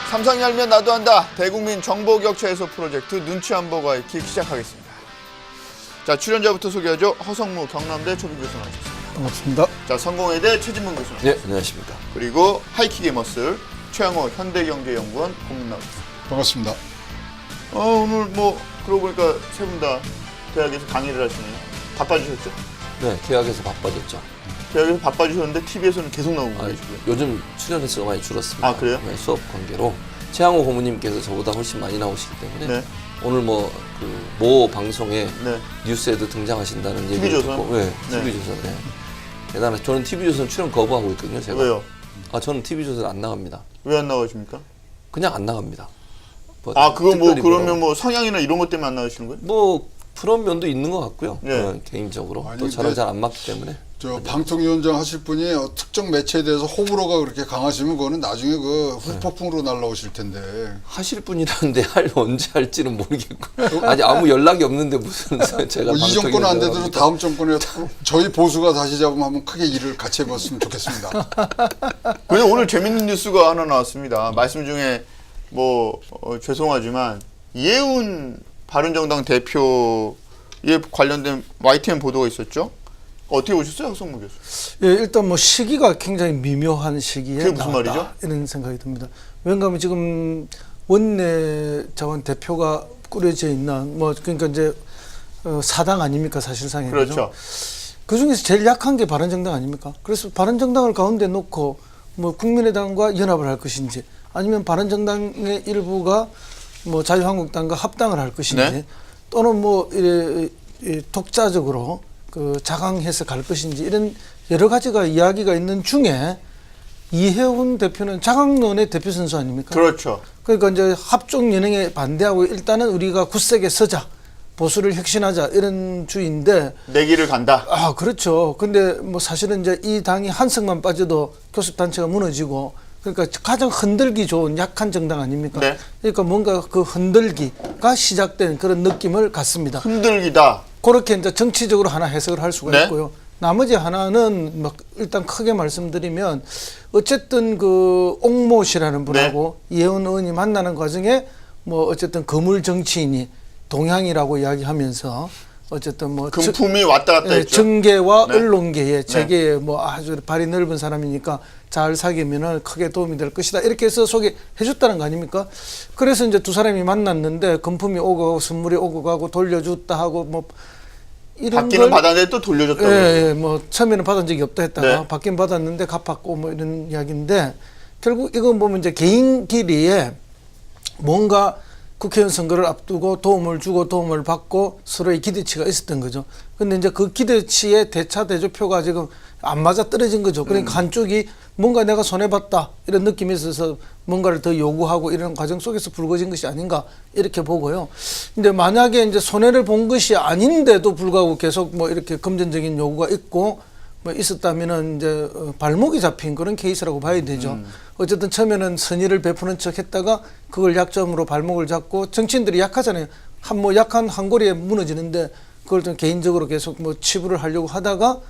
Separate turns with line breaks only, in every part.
삼성이 알면 나도 한다. 대국민 정보격차해소 프로젝트 눈치 안 보고 읽기 시작하겠습니다. 자, 출연자부터 소개하죠. 허성무 경남대 초빙 교수 나오셨습니다.
반갑습니다.
자, 성공회대 최진문 교수 나오셨습니다.
네, 안녕하십니까.
그리고 하이킥의 머슬 최영호 현대경제연구원 고문 나오셨습니다.
반갑습니다.
오늘 뭐 그러고 보니까 세 분 다 대학에서 강의를 하시네요. 바빠지셨죠?
네, 계약에서 바빠졌죠.
대학에서 바빠지셨는데 TV에서는 계속 나오고 계시고요.
요즘 출연 횟수가 많이 줄었습니다.
아, 그래요?
네, 수업 관계로 최양호 고모님께서 저보다 훨씬 많이 나오시기 때문에
네.
오늘 뭐 그 모 방송에
네.
뉴스에도 등장하신다는 얘기를
TV조선?
듣고, 네,
네.
TV조선. 네. 대단하죠. 저는 TV조선 출연 거부하고 있거든요. 제가.
왜요?
저는 TV조선 안 나갑니다.
왜 안 나가십니까?
그냥 안 나갑니다. 뭐
그거 뭐
특별히
그러면 뭐 성향이나 이런 것 때문에 안 나가시는 거예요?
뭐 그런 면도 있는 것 같고요.
네.
개인적으로
아니,
또 저랑 잘 안 맞기 때문에.
저 방통위원장 하실 분이 특정 매체에 대해서 호불호가 그렇게 강하시면 그거는 나중에 그 후폭풍으로 날라오실 텐데.
하실 분이라는데 언제 할지는 모르겠고 아직 아무 연락이 없는데 무슨 제가
이 정권 안 되더라도
합니까?
다음 정권에 저희 보수가 다시 잡으면 한번 크게 일을 같이 해봤으면 좋겠습니다.
근데 오늘 재밌는 뉴스가 하나 나왔습니다. 말씀 중에 뭐 죄송하지만 이해운 바른정당 대표에 관련된 YTN 보도가 있었죠. 어떻게 보셨어요, 허성무 교수?
예, 일단 뭐 시기가 굉장히 미묘한 시기에
그게 무슨
나왔다,
말이죠?
이런 생각이 듭니다. 왜냐하면 지금 원내 자원 대표가 꾸려져 있는 뭐 그러니까 이제 사당 아닙니까 사실상에.
그렇죠.
그 중에서 제일 약한 게 바른정당 아닙니까? 그래서 바른정당을 가운데 놓고 뭐 국민의당과 연합을 할 것인지 아니면 바른정당의 일부가 뭐 자유한국당과 합당을 할 것인지
네.
또는 뭐 독자적으로 자강해서 갈 것인지 이런 여러 가지가 이야기가 있는 중에 이해훈 대표는 자강론의 대표 선수 아닙니까?
그렇죠.
그러니까 이제 합종 연행에 반대하고 일단은 우리가 굳세게 서자, 보수를 혁신하자 이런 주의인데.
내기를 간다.
그렇죠. 근데 뭐 사실은 이제 이 당이 한석만 빠져도 교섭단체가 무너지고 그러니까 가장 흔들기 좋은 약한 정당 아닙니까?
네.
그러니까 뭔가 그 흔들기가 시작된 그런 느낌을 갖습니다.
흔들기다.
그렇게 이제 정치적으로 하나 해석을 할 수가
네.
있고요. 나머지 하나는 막 일단 크게 말씀드리면 어쨌든 그 옥모 씨라는 분하고 이해훈 의원이 만나는 과정에 뭐 어쨌든 거물 정치인이 동향이라고 이야기하면서 어쨌든 뭐
금품이 왔다 갔다 했죠.
정계와
네.
언론계에 재계에 뭐 아주 발이 넓은 사람이니까 잘 사귀면은 크게 도움이 될 것이다 이렇게 해서 소개해 줬다는 거 아닙니까? 그래서 이제 두 사람이 만났는데 금품이 오고 가고 선물이 오고 가고 돌려줬다 하고 뭐 이런
받기는 받았는데 또 돌려줬다고.
예, 뭐 처음에는 받은 적이 없다 했다가
네.
받긴 받았는데 갚았고 뭐 이런 이야기인데 결국 이건 보면 이제 개인끼리에 뭔가 국회의원 선거를 앞두고 도움을 주고 도움을 받고 서로의 기대치가 있었던 거죠. 근데 이제 그 기대치의 대차 대조표가 지금 안 맞아 떨어진 거죠. 그러니까 한쪽이 뭔가 내가 손해봤다 이런 느낌이 있어서 뭔가를 더 요구하고 이런 과정 속에서 불거진 것이 아닌가 이렇게 보고요. 근데 만약에 이제 손해를 본 것이 아닌데도 불구하고 계속 뭐 이렇게 금전적인 요구가 있고 뭐 있었다면은 이제 발목이 잡힌 그런 케이스라고 봐야 되죠. 어쨌든 처음에는 선의를 베푸는 척 했다가 그걸 약점으로 발목을 잡고 정치인들이 약하잖아요. 뭐 약한 한 고리에 무너지는데 그걸 좀 개인적으로 계속 뭐 치부를 하려고 하다가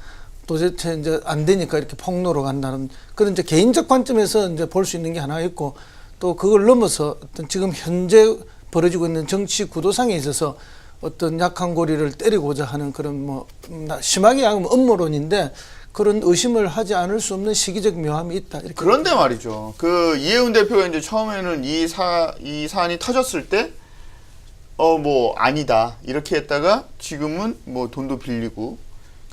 도대체 이제 안 되니까 이렇게 폭로로 간다는 그런 이제 개인적 관점에서 이제 볼 수 있는 게 하나 있고 또 그걸 넘어서 어떤 지금 현재 벌어지고 있는 정치 구도상에 있어서 어떤 약한 고리를 때리고자 하는 그런 뭐 심하게 하면 음모론인데 그런 의심을 하지 않을 수 없는 시기적 묘함이 있다. 이렇게.
그런데 말이죠. 그 이해훈 대표가 이제 처음에는 이 사안이 터졌을 때 뭐 아니다 이렇게 했다가 지금은 뭐 돈도 빌리고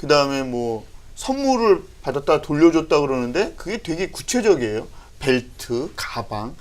그 다음에 뭐 선물을 받았다 돌려줬다 그러는데 그게 되게 구체적이에요. 벨트, 가방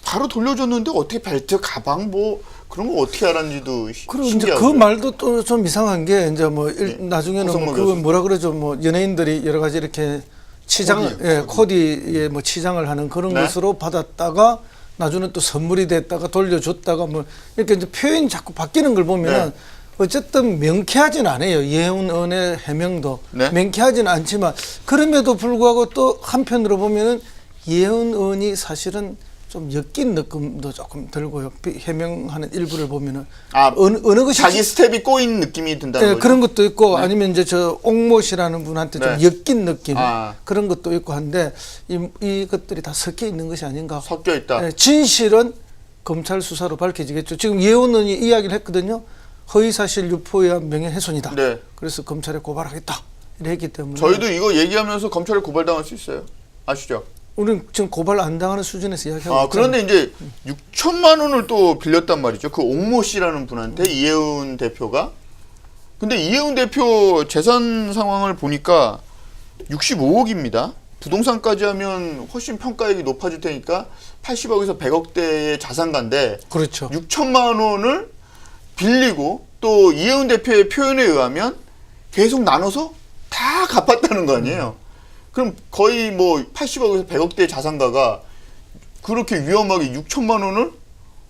바로 돌려줬는데 어떻게 벨트, 가방 뭐 그런 거 어떻게 알았는지도
그리고 이제
신기하고요.
그 말도 또 좀 이상한 게 이제 뭐 나중에는 뭐
허성무
그거
교수.
뭐라 그러죠. 뭐 연예인들이 여러 가지 이렇게 치장, 코디에 뭐 치장을 하는 그런
네.
것으로 받았다가 나중에 또 선물이 됐다가 돌려줬다가 뭐 이렇게 이제 표현이 자꾸 바뀌는 걸 보면은
네.
어쨌든 명쾌하진 않아요. 이해훈 의원의 해명도
네.
명쾌하진 않지만 그럼에도 불구하고 또 한편으로 보면은 이해훈 의원이 사실은 좀 엮인 느낌도 조금 들고요. 해명하는 일부를 보면은
아,
어느 것이
자기 스텝이 꼬인 느낌이 든다는
네,
거죠.
그런 것도 있고 아니면 이제 저 옥모 씨라는 분한테 좀
네.
엮인 느낌
아.
그런 것도 있고 한데 이것들이 다 섞여 있는 것이 아닌가.
섞여 있다.
네, 진실은 검찰 수사로 밝혀지겠죠. 지금 예원은이 이야기를 했거든요. 허위사실 유포에 의한 명예훼손이다.
네.
그래서 검찰에 고발하겠다. 이렇게 했기 때문에
저희도 이거 얘기하면서 검찰에 고발당할 수 있어요. 아시죠?
우리는 지금 고발 안 당하는 수준에서 이야기하고
아,
있잖아요.
그런데 이제 6천만 원을 또 빌렸단 말이죠. 그 옥모 씨라는 분한테 이해운 대표가. 근데 이해운 대표 재산 상황을 보니까 65억입니다. 부동산까지 하면 훨씬 평가액이 높아질 테니까 80억에서 100억대의 자산가인데
그렇죠.
6천만 원을 빌리고 또 이해운 대표의 표현에 의하면 계속 나눠서 다 갚았다는 거 아니에요. 그럼 거의 뭐 80억에서 100억대의 자산가가 그렇게 위험하게 6천만 원을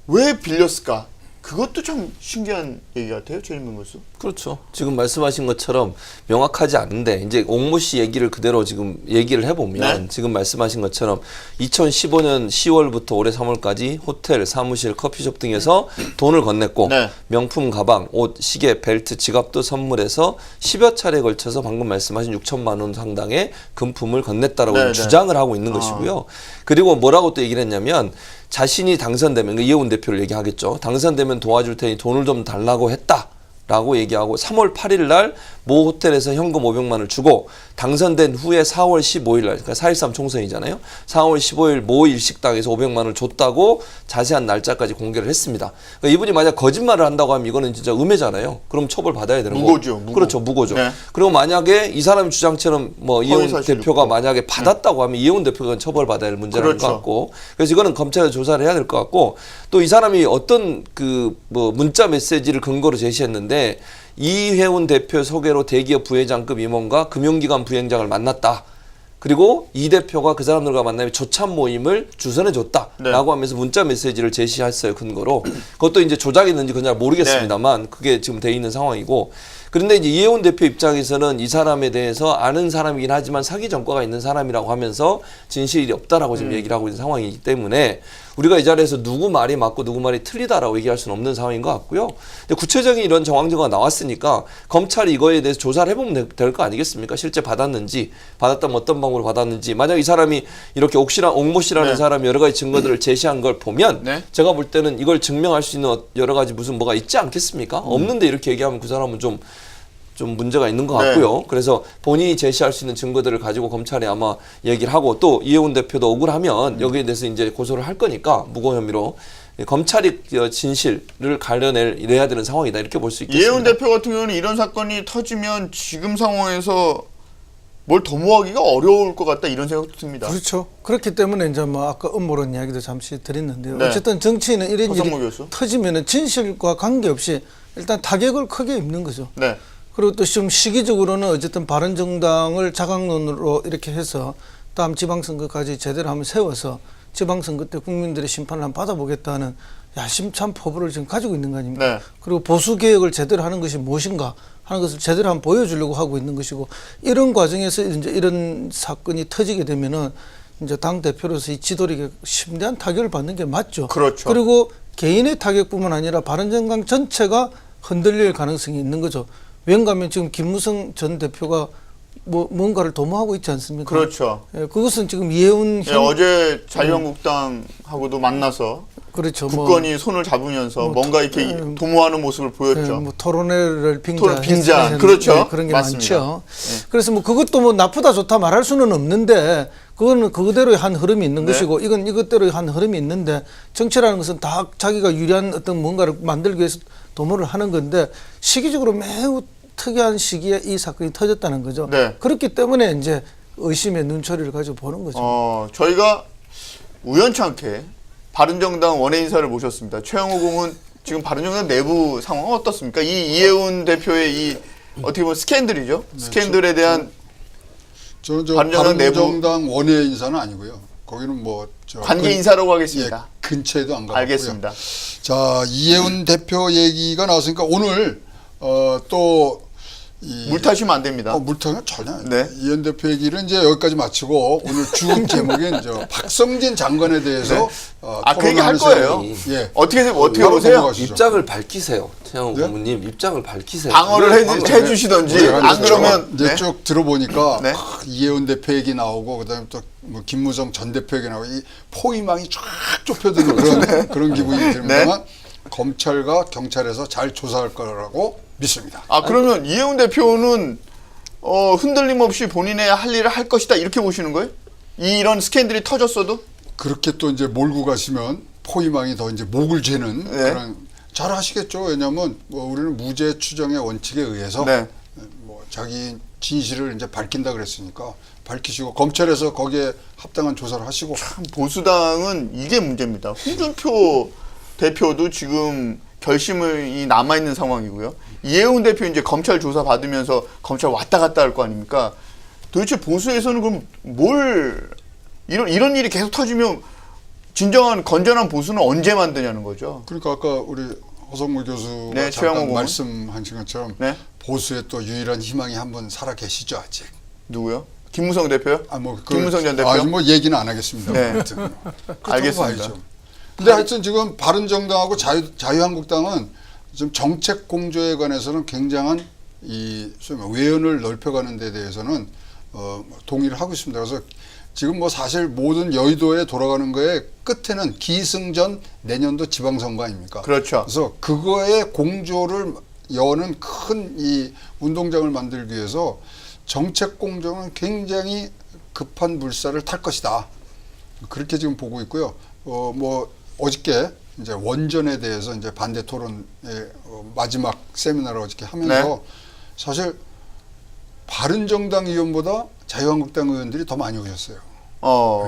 왜 빌렸을까? 그것도 참 신기한 얘기 같아요. 최진명 교수.
그렇죠. 지금 말씀하신 것처럼 명확하지 않은데 이제 옥모 씨 얘기를 그대로 지금 얘기를 해보면
네.
지금 말씀하신 것처럼 2015년 10월부터 올해 3월까지 호텔, 사무실, 커피숍 등에서 돈을 건넸고
네.
명품 가방, 옷, 시계, 벨트, 지갑도 선물해서 10여 차례에 걸쳐서 방금 말씀하신 6천만 원 상당의 금품을 건넸다라고
네, 네.
주장을 하고 있는 것이고요. 그리고 뭐라고 또 얘기를 했냐면 자신이 당선되면 이해운 대표를 얘기하겠죠. 당선되면 도와줄 테니 돈을 좀 달라고 했다라고 얘기하고 3월 8일 날 모 호텔에서 현금 500만 원을 주고 당선된 후에 4월 15일 날 그러니까 4.13 총선이잖아요. 4월 15일 모 일식당에서 500만 원을 줬다고 자세한 날짜까지 공개를 했습니다. 그러니까 이분이 만약 거짓말을 한다고 하면 이거는 진짜 음해잖아요. 그럼 처벌 받아야 되는
무고죠,
거고.
무고.
그렇죠. 무고죠.
네.
그리고 만약에 이 사람 주장처럼 뭐 이해운
허위사실
대표가
유포.
만약에 받았다고 하면 이해운 대표가 처벌 받아야 할 문제라는
그렇죠.
것 같고 그래서 이거는 검찰에 조사를 해야 될 것 같고 또 이 사람이 어떤 그 뭐 문자 메시지를 근거로 제시했는데 이해운 대표 소개로 대기업 부회장급 임원과 금융기관 부회장을 만났다. 그리고 이 대표가 그 사람들과 만나면 조찬 모임을 주선해 줬다라고
네.
하면서 문자 메시지를 제시했어요. 근거로. 그것도 이제 조작했는지 그건 잘 모르겠습니다만 그게 지금 돼 있는 상황이고 그런데 이제 이해운 대표 입장에서는 이 사람에 대해서 아는 사람이긴 하지만 사기 전과가 있는 사람이라고 하면서 진실이 없다라고 지금 얘기를 하고 있는 상황이기 때문에 우리가 이 자리에서 누구 말이 맞고 누구 말이 틀리다라고 얘기할 수는 없는 상황인 것 같고요. 근데 구체적인 이런 정황 증거가 나왔으니까 검찰이 이거에 대해서 조사를 해보면 될 거 아니겠습니까? 실제 받았는지, 받았다면 어떤 방법으로 받았는지. 만약 이 사람이 이렇게 옥모 씨라는
네.
사람이 여러 가지 증거들을 제시한 걸 보면
네.
제가 볼 때는 이걸 증명할 수 있는 여러 가지 무슨 뭐가 있지 않겠습니까? 없는데 이렇게 얘기하면 그 사람은 좀 문제가 있는 것 같고요.
네.
그래서 본인이 제시할 수 있는 증거들을 가지고 검찰에 아마 얘기를 하고 또 이해운 대표도 억울하면 여기에 대해서 이제 고소를 할 거니까 무고 혐의로 검찰이 진실을 가려내야 되는 상황이다 이렇게 볼 수 있겠습니다.
이해운 대표 같은 경우는 이런 사건이 터지면 지금 상황에서 뭘 도모하기가 어려울 것 같다 이런 생각도 듭니다.
그렇죠. 그렇기 때문에 이제 뭐 아까 음모론 이야기도 잠시 드렸는데요.
네.
어쨌든 정치인은 이런
허성모
일이
교수.
터지면은 진실과 관계없이 일단 타격을 크게 입는 거죠.
네.
그리고 또 지금 시기적으로는 어쨌든 바른정당을 자강론으로 이렇게 해서 다음 지방선거까지 제대로 한번 세워서 지방선거 때 국민들의 심판을 한번 받아보겠다는 야심찬 포부를 지금 가지고 있는 거 아닙니까?
네.
그리고 보수개혁을 제대로 하는 것이 무엇인가 하는 것을 제대로 한번 보여주려고 하고 있는 것이고 이런 과정에서 이제 이런 사건이 터지게 되면은 이제 당 대표로서 이 지도력에 심대한 타격을 받는 게 맞죠.
그렇죠.
그리고 개인의 타격뿐만 아니라 바른정당 전체가 흔들릴 가능성이 있는 거죠. 왠가 하면 지금 김무성 전 대표가 뭐 뭔가를 도모하고 있지 않습니까?
그렇죠.
예, 그것은 지금 이해운
예, 어제 자유한국당하고도 만나서
그렇죠.
국건이 손을 잡으면서 뭔가 이렇게 도모하는 모습을 보였죠.
뭐 토론회를
빈자.
빙자했는데
그렇죠.
그런 게
맞습니다.
많죠. 그래서 뭐 그것도 뭐 나쁘다 좋다 말할 수는 없는데 그거는 그대로의 한 흐름이 있는
네.
것이고 이건 이것대로의 한 흐름이 있는데 정치라는 것은 다 자기가 유리한 어떤 뭔가를 만들기 위해서 도모를 하는 건데 시기적으로 매우 특이한 시기에 이 사건이 터졌다는 거죠.
네.
그렇기 때문에 이제 의심의 눈초리를 가지고 보는 거죠.
저희가 우연찮게 바른정당 원외 인사를 모셨습니다. 최영호 공은 지금 바른정당 내부 상황은 어떻습니까? 이 이해운 대표의 이 어떻게 보면 스캔들이죠. 스캔들에 대한
저는 저
바른정당
바른정당 원외 인사는 아니고요. 거기는 뭐 저
관계 인사라고 하겠습니다.
근처에도 안 가고요.
알겠습니다.
자, 이해운 대표 얘기가 나왔으니까 오늘 또
물 타시면 안 됩니다.
물 타면 전혀.
네.
이현 대표 얘기를 이제 여기까지 마치고 오늘 주 제목인 박성진 장관에 대해서
네. 그 얘기 할
토론하는
거예요.
시간이- 예.
어떻게
바로
보세요?
넘어가시죠.
입장을 밝히세요. 최영호
네?
고문님 입장을 밝히세요.
방어를
방금-
해주시던지
제가
안
이제
그러면
이제
네.
쭉 들어보니까
네.
이해운 대표 얘기 나오고 그다음에 또 뭐 김무성 전 대표 얘기 나오고 이 포위망이 쫙 좁혀드는 그런 기분이 듭니다만 검찰과 경찰에서 잘 조사할 거라고 믿습니다.
그러면 이해운 대표는 흔들림 없이 본인의 할 일을 할 것이다 이렇게 보시는 거예요? 이런 스캔들이 터졌어도?
그렇게 또 이제 몰고 가시면 포위망이 더 이제 목을 죄는
네.
그런 잘 하시겠죠. 왜냐하면 뭐 우리는 무죄 추정의 원칙에 의해서
네.
뭐 자기 진실을 이제 밝힌다 그랬으니까 밝히시고 검찰에서 거기에 합당한 조사를 하시고
보수당은 이게 문제입니다. 홍준표 대표도 지금 결심이 남아 있는 상황이고요. 이해운 대표 이제 검찰 조사 받으면서 검찰 왔다 갔다 할 거 아닙니까? 도대체 보수에서는 그럼 이런 일이 계속 터지면 진정한 건전한 보수는 언제 만드냐는 거죠.
그러니까 아까 우리 허성무 교수가
네, 최영호
잠깐
고문.
말씀하신 것처럼
네.
보수의 또 유일한 희망이 한 분 살아 계시죠 아직.
누구요? 김무성 대표요?
그
김무성 전 대표?
뭐 얘기는 안 하겠습니다.
네.
아무튼.
알겠습니다.
봐야죠. 근데 하여튼 지금 바른정당하고 자유한국당은 지금 정책 공조에 관해서는 굉장한 소위 외연을 넓혀가는 데 대해서는 동의를 하고 있습니다. 그래서 지금 뭐 사실 모든 여의도에 돌아가는 거에 끝에는 기승전 내년도 지방선거 아닙니까?
그렇죠.
그래서 그거의 공조를 여는 큰 이 운동장을 만들기 위해서 정책 공조는 굉장히 급한 물살을 탈 것이다. 그렇게 지금 보고 있고요. 뭐 어저께 이제 원전에 대해서 이제 반대 토론의 마지막 세미나를 어저께 하면서
네.
사실 바른정당 의원보다 자유한국당 의원들이 더 많이 오셨어요.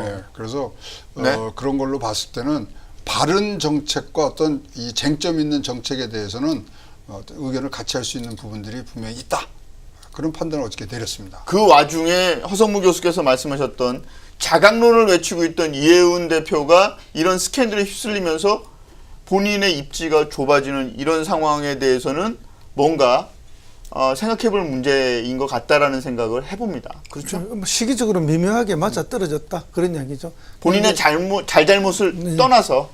네, 그래서
네.
그런 걸로 봤을 때는 바른 정책과 어떤 이 쟁점 있는 정책에 대해서는 어떤 의견을 같이 할 수 있는 부분들이 분명히 있다. 그런 판단을 어저께 내렸습니다.
그 와중에 허성무 교수께서 말씀하셨던 자강론을 외치고 있던 이해운 대표가 이런 스캔들에 휩쓸리면서 본인의 입지가 좁아지는 이런 상황에 대해서는 뭔가 생각해볼 문제인 것 같다라는 생각을 해봅니다. 그렇죠?
뭐 시기적으로 미묘하게 맞아 떨어졌다 그런 이야기죠.
본인의 잘못을 떠나서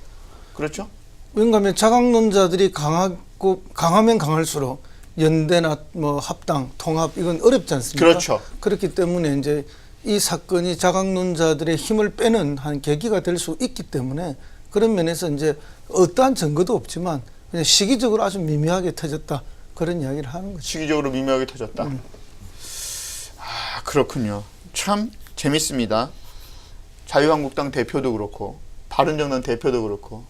그렇죠?
왜냐하면 자강론자들이 강하면 강할수록 연대나 뭐 합당, 통합 이건 어렵지 않습니까?
그렇죠.
그렇기 때문에 이제 이 사건이 자강론자들의 힘을 빼는 한 계기가 될 수 있기 때문에 그런 면에서 이제 어떠한 증거도 없지만 그냥 시기적으로 아주 미묘하게 터졌다 그런 이야기를 하는 거죠.
시기적으로 미묘하게 터졌다. 그렇군요. 참 재밌습니다. 자유한국당 대표도 그렇고 바른정당 대표도 그렇고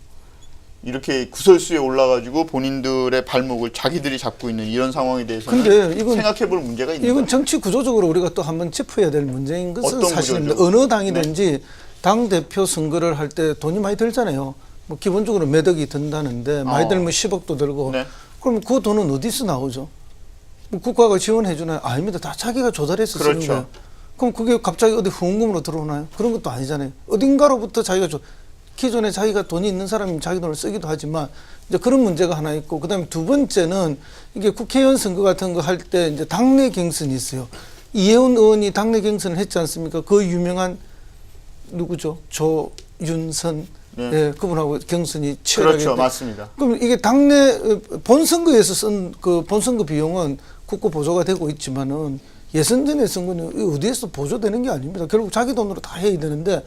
이렇게 구설수에 올라가지고 본인들의 발목을 자기들이 잡고 있는 이런 상황에 대해서는
근데 이건
생각해볼 문제가 있는
이건
거예요.
정치 구조적으로 우리가 또 한번 짚어야 될 문제인 것은
어떤
사실입니다.
구조죠?
어느 당이든지 당 대표 선거를 할 때 돈이 많이 들잖아요. 뭐 기본적으로 몇 억이 든다는데 많이 들면 10억도 들고
네.
그럼 그 돈은 어디서 나오죠? 뭐 국가가 지원해 주나요? 아닙니다. 다 자기가 조달해서 쓰는
그렇죠.
거예요. 그럼 그게 갑자기 어디 후원금으로 들어오나요? 그런 것도 아니잖아요. 어딘가로부터 자기가 기존에 자기가 돈이 있는 사람이 자기 돈을 쓰기도 하지만 이제 그런 문제가 하나 있고 그다음에 두 번째는 이게 국회의원 선거 같은 거 할 때 이제 당내 경선이 있어요. 이해운 의원이 당내 경선을 했지 않습니까? 그 유명한 누구죠? 조윤선
네.
예, 그분하고 경선이 치열하게
그렇죠.
했대.
맞습니다.
그럼 이게 당내 본선거에서 쓴 그 본선거 비용은 국고 보조가 되고 있지만은 예선전에 쓴 거는 어디에서 보조되는 게 아닙니다. 결국 자기 돈으로 다 해야 되는데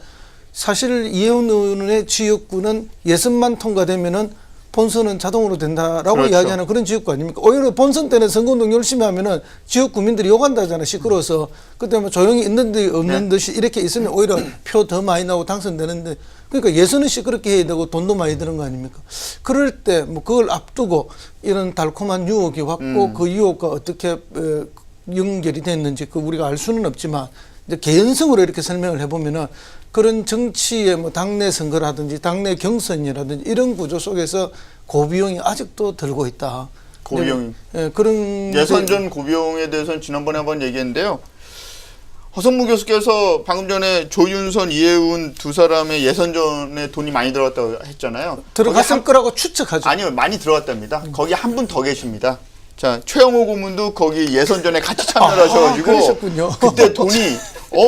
사실 이해운 의원의 지역구는 예선만 통과되면은 본선은 자동으로 된다라고
그렇죠.
이야기하는 그런 지역구 아닙니까? 오히려 본선 때는 선거운동 열심히 하면은 지역 구민들이 욕한다잖아요. 시끄러워서. 그때 뭐 조용히 있는 데 없는 듯이 이렇게 있으면 오히려 표 더 많이 나오고 당선되는데 그러니까 예선은 시끄럽게 해야 되고 돈도 많이 드는 거 아닙니까? 그럴 때 뭐 그걸 앞두고 이런 달콤한 유혹이 왔고 그 유혹과 어떻게 연결이 됐는지 그 우리가 알 수는 없지만 이제 개연성으로 이렇게 설명을 해보면은 그런 정치의 뭐 당내 선거라든지 당내 경선이라든지 이런 구조 속에서 고비용이 아직도 들고 있다.
고비용.
예, 그런
예선전 고비용에 대해서는 지난번에 한번 얘기했는데요. 허성무 교수께서 방금 전에 조윤선, 이해운 두 사람의 예선전에 돈이 많이 들어갔다고 했잖아요.
들어갔을
거기
거라고 추측하죠.
아니요, 많이 들어갔답니다. 거기 한 분 더 계십니다. 자, 최영호 고문도 거기 예선전에 같이 참여를 하셔가지고
그러셨군요.
그때 돈이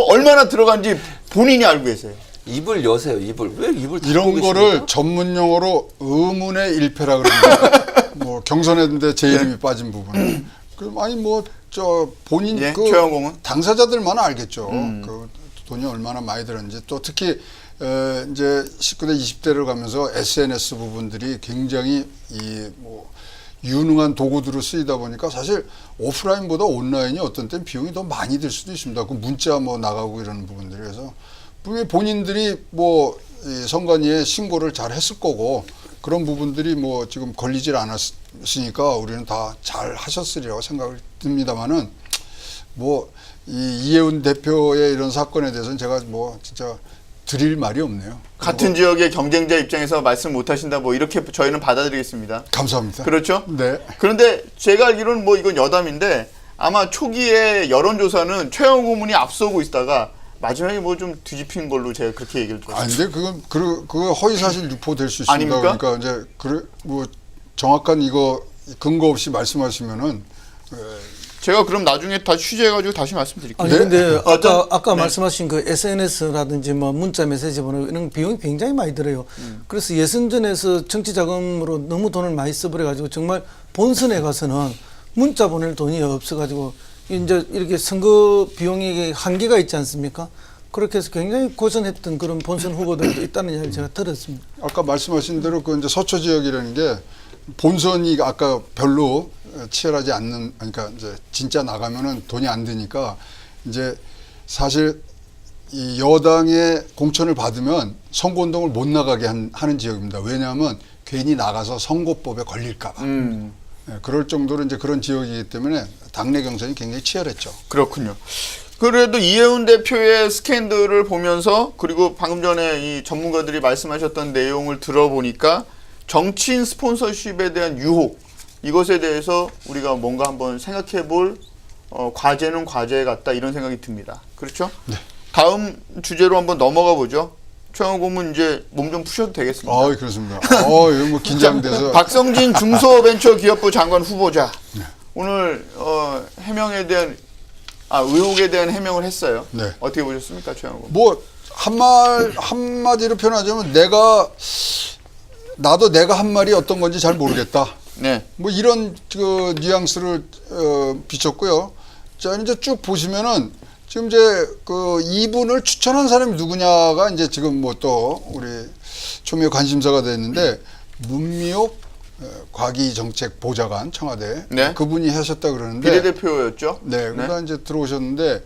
얼마나 들어간지 본인이 알고 계세요.
입을 여세요. 입을 왜 입을 닫고
이런
계십니까?
거를 전문 용어로 의문의 일패라 그럽니다. 뭐 경선했는데 제 이름이 빠진 부분. 그럼 아니 뭐 저 본인
예,
그
최영공은?
당사자들만 알겠죠. 그 돈이 얼마나 많이 들었는지 또 특히 이제 19대 20대를 가면서 SNS 부분들이 굉장히 이 뭐 유능한 도구들로 쓰이다 보니까 사실 오프라인보다 온라인이 어떤 땐 비용이 더 많이 들 수도 있습니다. 그 문자 뭐 나가고 이런 부분들이 그래서 분명히 본인들이 뭐 이 선관위에 신고를 잘 했을 거고 그런 부분들이 뭐 지금 걸리질 않았으니까 우리는 다 잘 하셨으리라고 생각을 듭니다만은 뭐 이 이해운 대표의 이런 사건에 대해서는 제가 뭐 진짜 드릴 말이 없네요.
같은 지역의 경쟁자 입장에서 말씀 못 하신다 뭐 이렇게 저희는 받아들이겠습니다.
감사합니다.
그렇죠?
네.
그런데 제가 알기로는 뭐 이건 여담인데 아마 초기에 여론조사는 최영호 고문이 앞서고 있다가 마지막에 뭐 좀 뒤집힌 걸로 제가 그렇게 얘기를 들었어요.
아니 근데 그거 허위 사실 유포될 수 있습니다.
아닙니까?
그러니까 이제 뭐 정확한 이거 근거 없이 말씀하시면은
제가 그럼 나중에 다 취재해가지고 다시 말씀드릴게요.
아니
네?
근데 아까
네.
말씀하신 그 SNS라든지 뭐 문자 메시지 보내 이런 비용이 굉장히 많이 들어요. 그래서 예선전에서 정치 자금으로 너무 돈을 많이 써버려 가지고 정말 본선에 가서는 문자 보낼 돈이 없어 가지고 이제 이렇게 선거 비용이 한계가 있지 않습니까? 그렇게 해서 굉장히 고전했던 그런 본선 후보들도 있다는 이야기를 제가 들었습니다.
아까 말씀하신 대로 그 이제 서초 지역이라는 게 본선이 아까 별로 치열하지 않는 그러니까 이제 진짜 나가면은 돈이 안 드니까 이제 사실 이 여당의 공천을 받으면 선거운동을 못 나가게 하는 지역입니다. 왜냐하면 괜히 나가서 선거법에 걸릴까봐. 그럴 정도로 이제 그런 지역이기 때문에 당내 경선이 굉장히 치열했죠.
그렇군요. 그래도 이해운 대표의 스캔들을 보면서 그리고 방금 전에 이 전문가들이 말씀하셨던 내용을 들어보니까 정치인 스폰서십에 대한 유혹 이것에 대해서 우리가 뭔가 한번 생각해 볼 과제는 과제 같다 이런 생각이 듭니다. 그렇죠?
네.
다음 주제로 한번 넘어가 보죠. 최영호 고문 이제 몸 좀 푸셔도 되겠습니다.
그렇습니다. 이거 뭐 긴장돼서.
박성진 중소벤처기업부 장관 후보자 오늘 해명에 대한 의혹에 대한 해명을 했어요.
네.
어떻게 보셨습니까, 최영호 고문?
뭐 한마디로 표현하자면 나도 내가 한 말이 어떤 건지 잘 모르겠다.
네.
뭐 이런 그 뉘앙스를 비췄고요. 자 이제 쭉 보시면은 지금 이제 그 이분을 추천한 사람이 누구냐가 이제 지금 뭐 또 우리 초미의 관심사가 됐는데 문미옥 과기정책보좌관 청와대
네.
그분이 하셨다 그러는데
비례대표였죠.
네, 그러니까 이제 들어오셨는데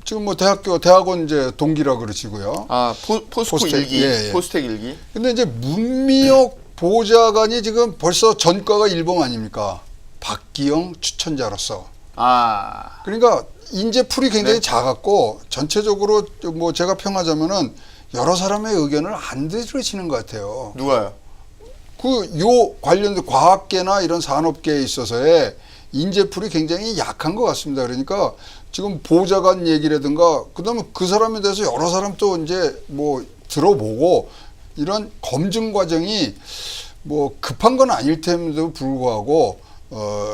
지금 뭐 대학원 이제 동기라 그러시고요.
포스코
포스텍,
일기,
예.
포스텍 일기.
근데 이제 문미옥 보좌관이 지금 벌써 전과가 일범 아닙니까? 박기영 추천자로서. 그러니까 인재풀이 굉장히
네.
작았고 전체적으로 뭐 제가 평하자면은 여러 사람의 의견을 안 들으시는 것 같아요.
누가요?
요 관련된 과학계나 이런 산업계에 있어서의 인재풀이 굉장히 약한 것 같습니다. 그러니까 지금 보좌관 얘기라든가 그다음에 그 사람에 대해서 여러 사람 또 이제 뭐 들어보고 이런 검증 과정이 뭐 급한 건 아닐 텐데도 불구하고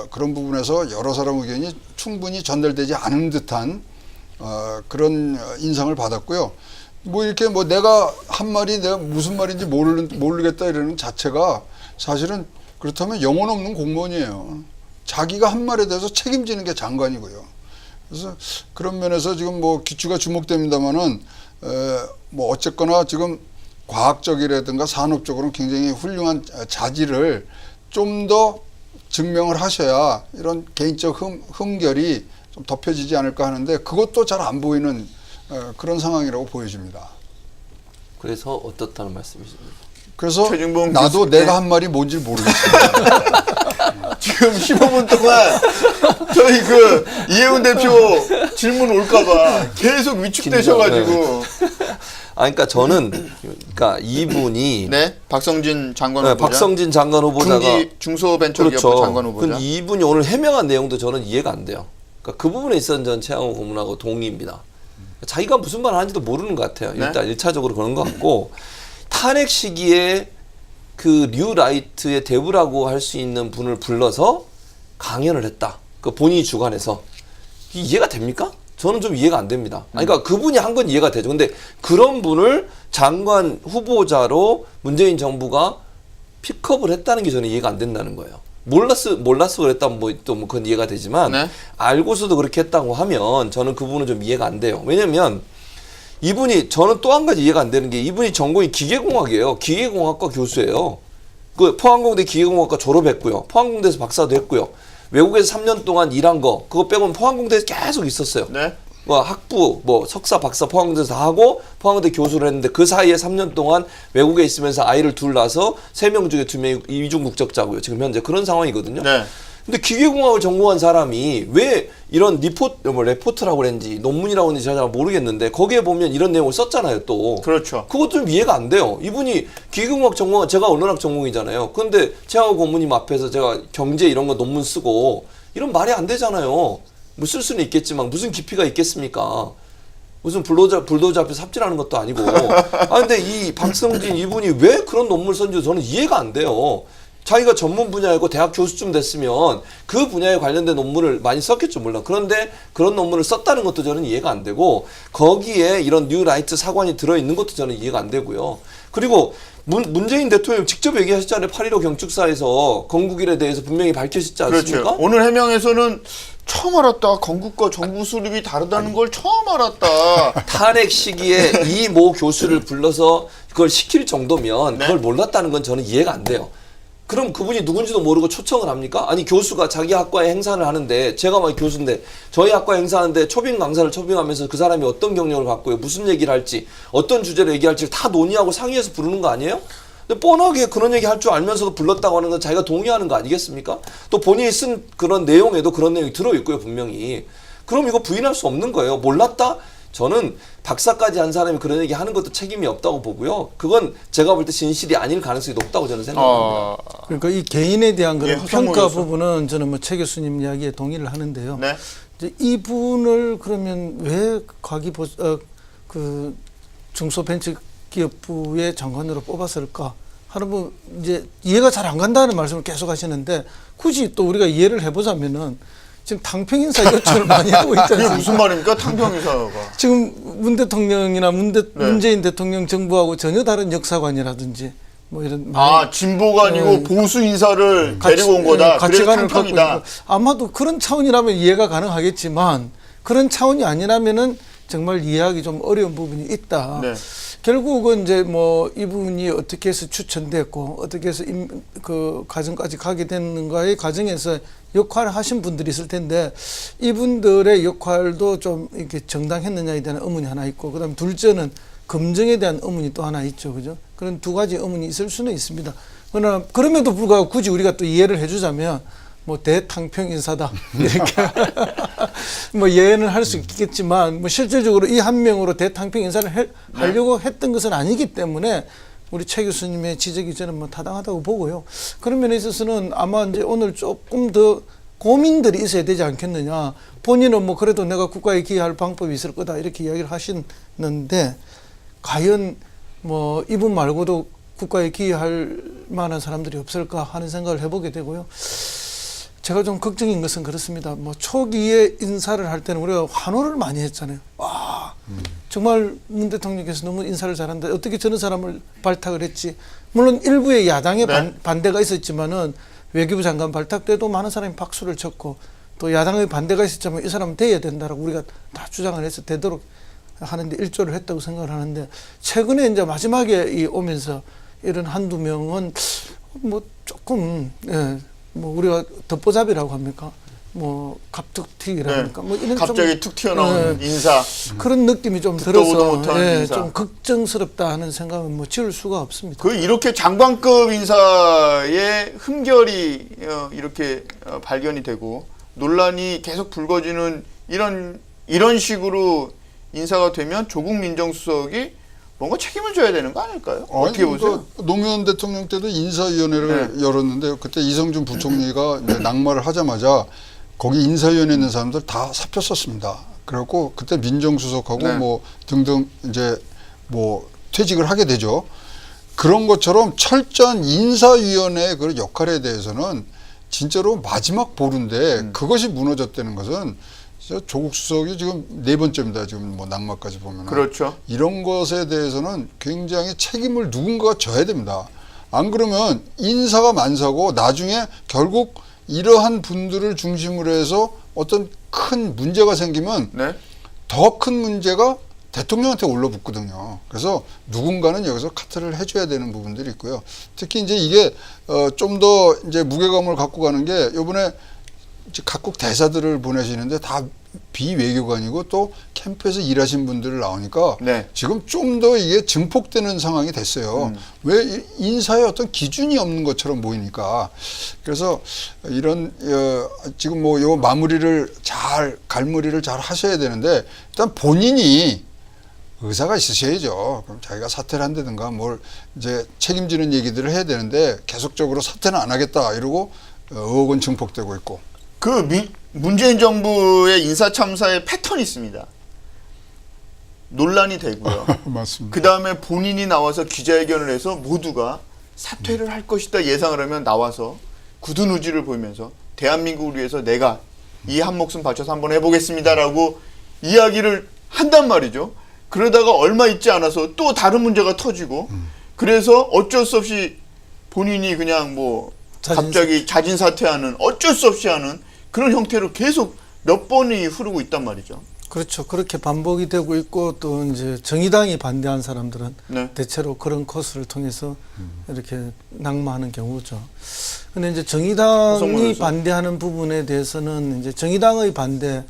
그런 부분에서 여러 사람 의견이 충분히 전달되지 않은 듯한 그런 인상을 받았고요. 뭐 이렇게 뭐 내가 한 말이 내가 무슨 말인지 모르겠다 이러는 자체가 사실은 그렇다면 영혼 없는 공무원이에요. 자기가 한 말에 대해서 책임지는 게 장관이고요. 그래서 그런 면에서 지금 뭐 귀추가 주목됩니다만은 뭐 어쨌거나 지금 과학적이라든가 산업적으로는 굉장히 훌륭한 자질을 좀 더 증명을 하셔야 이런 개인적 흠결이 좀 덮여지지 않을까 하는데 그것도 잘 안 보이는 그런 상황이라고 보여집니다.
그래서 어떻다는 말씀이십니까?
그래서
최진봉
나도
교수-
내가 한 말이 뭔지 모르겠습니다.
지금 15분 동안 저희 그 이해운 대표 질문 올까봐 계속 위축되셔가지고.
그러니까 저는 그러니까 이분이
네, 박성진 장관
네,
후보자.
박성진 장관 후보자가
중소벤처기업부
그렇죠.
장관 후보자.
근데 이분이 오늘 해명한 내용도 저는 이해가 안 돼요. 그러니까 그 부분에 있어서는 전 최영호 고문하고 동의입니다. 자기가 무슨 말을 하는지도 모르는 것 같아요.
네.
일단 1차적으로 그런 것 같고 탄핵 시기에 그 뉴라이트의 대부라고 할 수 있는 분을 불러서 강연을 했다. 그 본인이 주관해서 이해가 됩니까? 저는 좀 이해가 안 됩니다. 아니, 그러니까 그분이 한 건 이해가 되죠. 근데 그런 분을 장관 후보자로 문재인 정부가 픽업을 했다는 게 저는 이해가 안 된다는 거예요. 몰랐어 그랬다면 또 그건 이해가 되지만
네.
알고서도 그렇게 했다고 하면 저는 그 부분은 좀 이해가 안 돼요. 왜냐면 이분이 저는 또 한 가지 이해가 안 되는 게 이분이 전공이 기계공학이에요. 기계공학과 교수예요. 그 포항공대 기계공학과 졸업했고요. 포항공대에서 박사도 했고요. 외국에서 3년 동안 일한 거 그거 빼고는 포항공대에서 계속 있었어요.
네.
뭐 학부, 뭐 석사, 박사 포항공대에서 다 하고 포항공대 교수를 했는데 그 사이에 3년 동안 외국에 있으면서 아이를 둘 낳아서 3명 중에 2명이 이중 국적자고요. 지금 현재 그런 상황이거든요.
네.
근데 기계공학을 전공한 사람이 왜 이런 레포트라고 그랬는지 논문이라고 했는지 잘 모르겠는데 거기에 보면 이런 내용을 썼잖아요, 또.
그렇죠.
그것 좀 이해가 안 돼요. 이분이 기계공학 전공, 제가 언론학 전공이잖아요. 근데 최하고 고모님 앞에서 제가 경제 이런 거 논문 쓰고 이런 말이 안 되잖아요. 뭐 쓸 수는 있겠지만 무슨 깊이가 있겠습니까? 무슨 불도저 앞에 삽질하는 것도 아니고. 아 근데 이 박성진 이분이 왜 그런 논문을 썼는지 저는 이해가 안 돼요. 자기가 전문 분야이고 대학 교수쯤 됐으면 그 분야에 관련된 논문을 많이 썼겠죠, 물론. 그런데 그런 논문을 썼다는 것도 저는 이해가 안 되고 거기에 이런 뉴라이트 사관이 들어있는 것도 저는 이해가 안 되고요. 그리고 문재인 대통령 직접 얘기하셨잖아요. 8.15 경축사에서 건국일에 대해서 분명히 밝히셨지 않습니까?
그렇죠. 오늘 해명에서는 처음 알았다. 건국과 정부 수립이 다르다는 걸 처음 알았다.
탄핵 시기에 이 모 교수를 불러서 그걸 시킬 정도면
네.
그걸 몰랐다는 건 저는 이해가 안 돼요. 그럼 그분이 누군지도 모르고 초청을 합니까? 아니 교수가 자기 학과에 행사를 하는데 제가 막 교수인데 저희 학과 행사하는데 초빙 강사를 초빙하면서 그 사람이 어떤 경력을 갖고요, 무슨 얘기를 할지, 어떤 주제로 얘기할지 다 논의하고 상의해서 부르는 거 아니에요? 근데 뻔하게 그런 얘기 할 줄 알면서도 불렀다고 하는 건 자기가 동의하는 거 아니겠습니까? 또 본인이 쓴 그런 내용에도 그런 내용이 들어있고요, 분명히. 그럼 이거 부인할 수 없는 거예요. 몰랐다? 저는 박사까지 한 사람이 그런 얘기 하는 것도 책임이 없다고 보고요. 그건 제가 볼 때 진실이 아닐 가능성이 높다고 저는 생각합니다.
그러니까 이 개인에 대한 그런
예,
평가
허평모여서.
부분은 저는 뭐 최 교수님 이야기에 동의를 하는데요.
네.
이제 이분을 그러면 왜 그 중소벤처기업부의 장관으로 뽑았을까 하는 분 이제 이해가 잘 안 간다는 말씀을 계속 하시는데 굳이 또 우리가 이해를 해보자면은 지금 탕평인사 요청을 많이 하고 있지
그게
않습니까?
무슨 말입니까? 탕평이사가.
지금 문 대통령이나
네.
문재인 대통령 정부하고 전혀 다른 역사관이라든지 뭐 이런
아, 진보가 아니고 보수 인사를 데리고 온 거다. 그래서
가치관을 갖고
탕평이다.
있고 아마도 그런 차원이라면 이해가 가능하겠지만 그런 차원이 아니라면은 정말 이해하기 좀 어려운 부분이 있다.
네.
결국은 이제 뭐 이분이 어떻게 해서 추천됐고 어떻게 해서 그 과정까지 가게 되는가의 과정에서 역할을 하신 분들이 있을 텐데 이분들의 역할도 좀 이렇게 정당했느냐에 대한 의문이 하나 있고 그다음 둘째는 검증에 대한 의문이 또 하나 있죠, 그죠? 그런 두 가지 의문이 있을 수는 있습니다. 그러나 그럼에도 불구하고 굳이 우리가 또 이해를 해주자면 뭐 대탕평 인사다 이렇게 뭐 예언을 할 수 있겠지만 뭐 실질적으로 이 한 명으로 대탕평 인사를 하려고 했던 것은 아니기 때문에 우리 최 교수님의 지적이 저는 뭐 타당하다고 보고요. 그런 면에 있어서는 아마 이제 오늘 조금 더 고민들이 있어야 되지 않겠느냐. 본인은 뭐 그래도 내가 국가에 기여할 방법이 있을 거다 이렇게 이야기를 하시는데 과연 뭐 이분 말고도 국가에 기여할 만한 사람들이 없을까 하는 생각을 해보게 되고요. 제가 좀 걱정인 것은 그렇습니다. 뭐 초기에 인사를 할 때는 우리가 환호를 많이 했잖아요. 와, 정말 문 대통령께서 너무 인사를 잘한다. 어떻게 저런 사람을 발탁을 했지? 물론 일부의 야당의
네.
반대가 있었지만은 외교부 장관 발탁 때도 많은 사람이 박수를 쳤고 또 야당의 반대가 있었지만 이 사람은 돼야 된다라고 우리가 다 주장을 해서 되도록 하는데 일조를 했다고 생각을 하는데 최근에 이제 마지막에 이 오면서 이런 한두 명은 뭐 조금 뭐 우리가 덮보잡이라고 합니까? 뭐 갑툭튀기라고 합니까? 뭐 이런
갑자기
좀,
툭 튀어나온 인사.
그런 느낌이 좀
듣도 보도
들어서
못한 인사.
좀 걱정스럽다 하는 생각은 뭐 지울 수가 없습니다.
그 이렇게 장관급 인사의 흠결이 이렇게 발견이 되고 논란이 계속 불거지는 이런 식으로 인사가 되면 조국 민정수석이 뭔가 책임을 져야 되는 거 아닐까요? 어떻게 보세요?
노무현 대통령 때도 인사위원회를 열었는데 그때 이성준 부총리가 이제 낙마를 하자마자 거기 인사위원회에 있는 사람들 다 사표 썼습니다. 그래갖고 그때 민정수석하고
네.
뭐 등등 이제 뭐 퇴직을 하게 되죠. 그런 것처럼 철저한 인사위원회의 그 역할에 대해서는 진짜로 마지막 보루인데 그것이 무너졌다는 것은 진짜 조국 수석이 지금 4번째입니다. 지금 뭐 낙마까지 보면
그렇죠.
이런 것에 대해서는 굉장히 책임을 누군가가 져야 됩니다. 안 그러면 인사가 만사고 나중에 결국 이러한 분들을 중심으로 해서 어떤 큰 문제가 생기면
네.
더 큰 문제가 대통령한테 올라붙거든요. 그래서 누군가는 여기서 카트를 해줘야 되는 부분들이 있고요. 특히 이제 이게 좀 더 이제 무게감을 갖고 가는 게 이번에 각국 대사들을 보내시는데 다 비외교관이고 또 캠프에서 일하신 분들 나오니까
네.
지금 좀 더 이게 증폭되는 상황이 됐어요. 왜 인사에 어떤 기준이 없는 것처럼 보이니까. 그래서 이런 지금 뭐 요 마무리를 갈무리를 잘 하셔야 되는데 일단 본인이 의사가 있으셔야죠. 그럼 자기가 사퇴를 한다든가 뭘 이제 책임지는 얘기들을 해야 되는데 계속적으로 사퇴는 안 하겠다 이러고 의혹은 증폭되고 있고.
문재인 정부의 인사참사의 패턴이 있습니다. 논란이 되고요.
맞습니다.
그 다음에 본인이 나와서 기자회견을 해서 모두가 사퇴를 할 것이다 예상을 하면 나와서 굳은 의지를 보이면서 대한민국을 위해서 내가 이 한 목숨 바쳐서 한번 해보겠습니다라고 이야기를 한단 말이죠. 그러다가 얼마 있지 않아서 또 다른 문제가 터지고 그래서 어쩔 수 없이 본인이 그냥 뭐 갑자기 자진 사퇴하는 어쩔 수 없이 하는 그런 형태로 계속 몇 번이 흐르고 있단 말이죠.
그렇죠. 그렇게 반복이 되고 있고 또 이제 정의당이 반대한 사람들은
네.
대체로 그런 코스를 통해서 이렇게 낙마하는 경우죠. 근데 이제 정의당이 반대하는 부분에 대해서는 이제 정의당의 반대는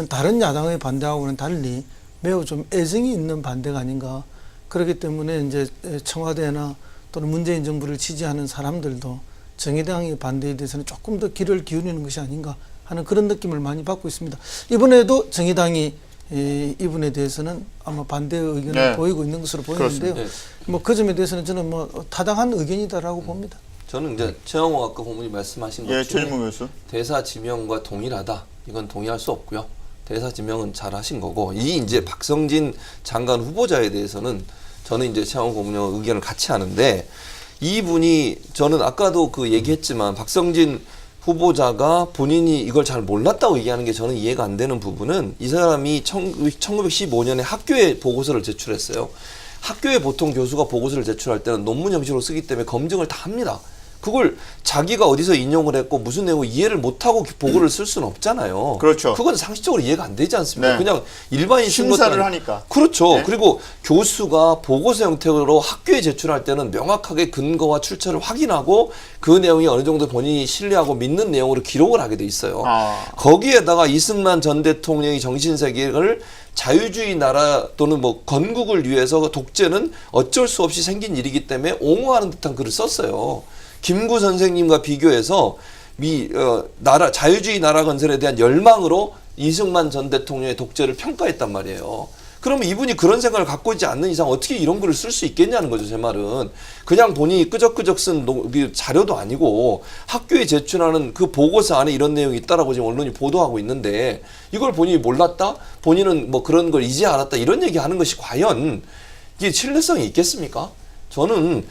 다른 야당의 반대하고는 달리 매우 좀 애정이 있는 반대가 아닌가. 그렇기 때문에 이제 청와대나 또는 문재인 정부를 지지하는 사람들도 정의당의 반대에 대해서는 조금 더 귀를 기울이는 것이 아닌가 하는 그런 느낌을 많이 받고 있습니다. 이번에도 정의당이 이분에 대해서는 아마 반대의 의견을
네.
보이고 있는 것으로 보이는데요.
네.
뭐 그 점에 대해서는 저는 뭐 타당한 의견이다라고 봅니다.
저는 이제 최영호 아까 고문이 말씀하신 것
예,
중에
최진봉 교수.
대사 지명과 동일하다. 이건 동의할 수 없고요. 대사 지명은 잘 하신 거고 이 이제 박성진 장관 후보자에 대해서는 저는 이제 최영호 고문의 의견을 같이 하는데 이분이 저는 아까도 그 얘기했지만 박성진 후보자가 본인이 이걸 잘 몰랐다고 얘기하는 게 저는 이해가 안 되는 부분은 이 사람이 1915년에 학교에 보고서를 제출했어요. 학교에 보통 교수가 보고서를 제출할 때는 논문 형식으로 쓰기 때문에 검증을 다 합니다. 그걸 자기가 어디서 인용을 했고 무슨 내용을 이해를 못하고 보고를 쓸 수는 없잖아요.
그렇죠.
그건 상식적으로 이해가 안 되지 않습니까?
네.
그냥 일반인
심사를 하니까.
그렇죠.
네.
그리고 교수가 보고서 형태로 학교에 제출할 때는 명확하게 근거와 출처를 확인하고 그 내용이 어느 정도 본인이 신뢰하고 믿는 내용으로 기록을 하게 돼 있어요. 거기에다가 이승만 전 대통령의 정신세계를 자유주의 나라 또는 뭐 건국을 위해서 독재는 어쩔 수 없이 생긴 일이기 때문에 옹호하는 듯한 글을 썼어요. 김구 선생님과 비교해서 자유주의 나라 건설에 대한 열망으로 이승만 전 대통령의 독재를 평가했단 말이에요. 그러면 이분이 그런 생각을 갖고 있지 않는 이상 어떻게 이런 글을 쓸 수 있겠냐는 거죠, 제 말은. 그냥 본인이 끄적끄적 쓴 자료도 아니고 학교에 제출하는 그 보고서 안에 이런 내용이 있다라고 지금 언론이 보도하고 있는데 이걸 본인이 몰랐다? 본인은 뭐 그런 걸 이제 알았다? 이런 얘기하는 것이 과연 이게 신뢰성이 있겠습니까? 저는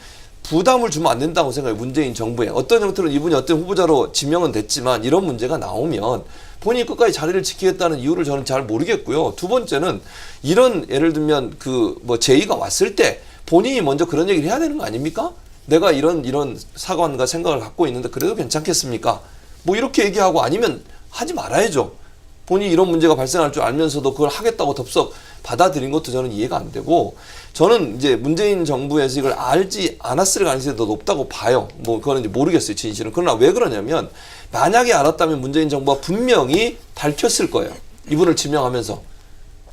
부담을 주면 안 된다고 생각해요. 문재인 정부에. 어떤 형태로 이분이 어떤 후보자로 지명은 됐지만 이런 문제가 나오면 본인이 끝까지 자리를 지키겠다는 이유를 저는 잘 모르겠고요. 두 번째는 이런 예를 들면 그 뭐 제의가 왔을 때 본인이 먼저 그런 얘기를 해야 되는 거 아닙니까? 내가 이런 사관과 생각을 갖고 있는데 그래도 괜찮겠습니까? 뭐 이렇게 얘기하고 아니면 하지 말아야죠. 본인이 이런 문제가 발생할 줄 알면서도 그걸 하겠다고 덥석 받아들인 것도 저는 이해가 안 되고 저는 이제 문재인 정부에서 이걸 알지 않았을 가능성이 더 높다고 봐요. 뭐 그거는 이제 모르겠어요, 진실은. 그러나 왜 그러냐면 만약에 알았다면 문재인 정부가 분명히 밝혔을 거예요. 이분을 지명하면서.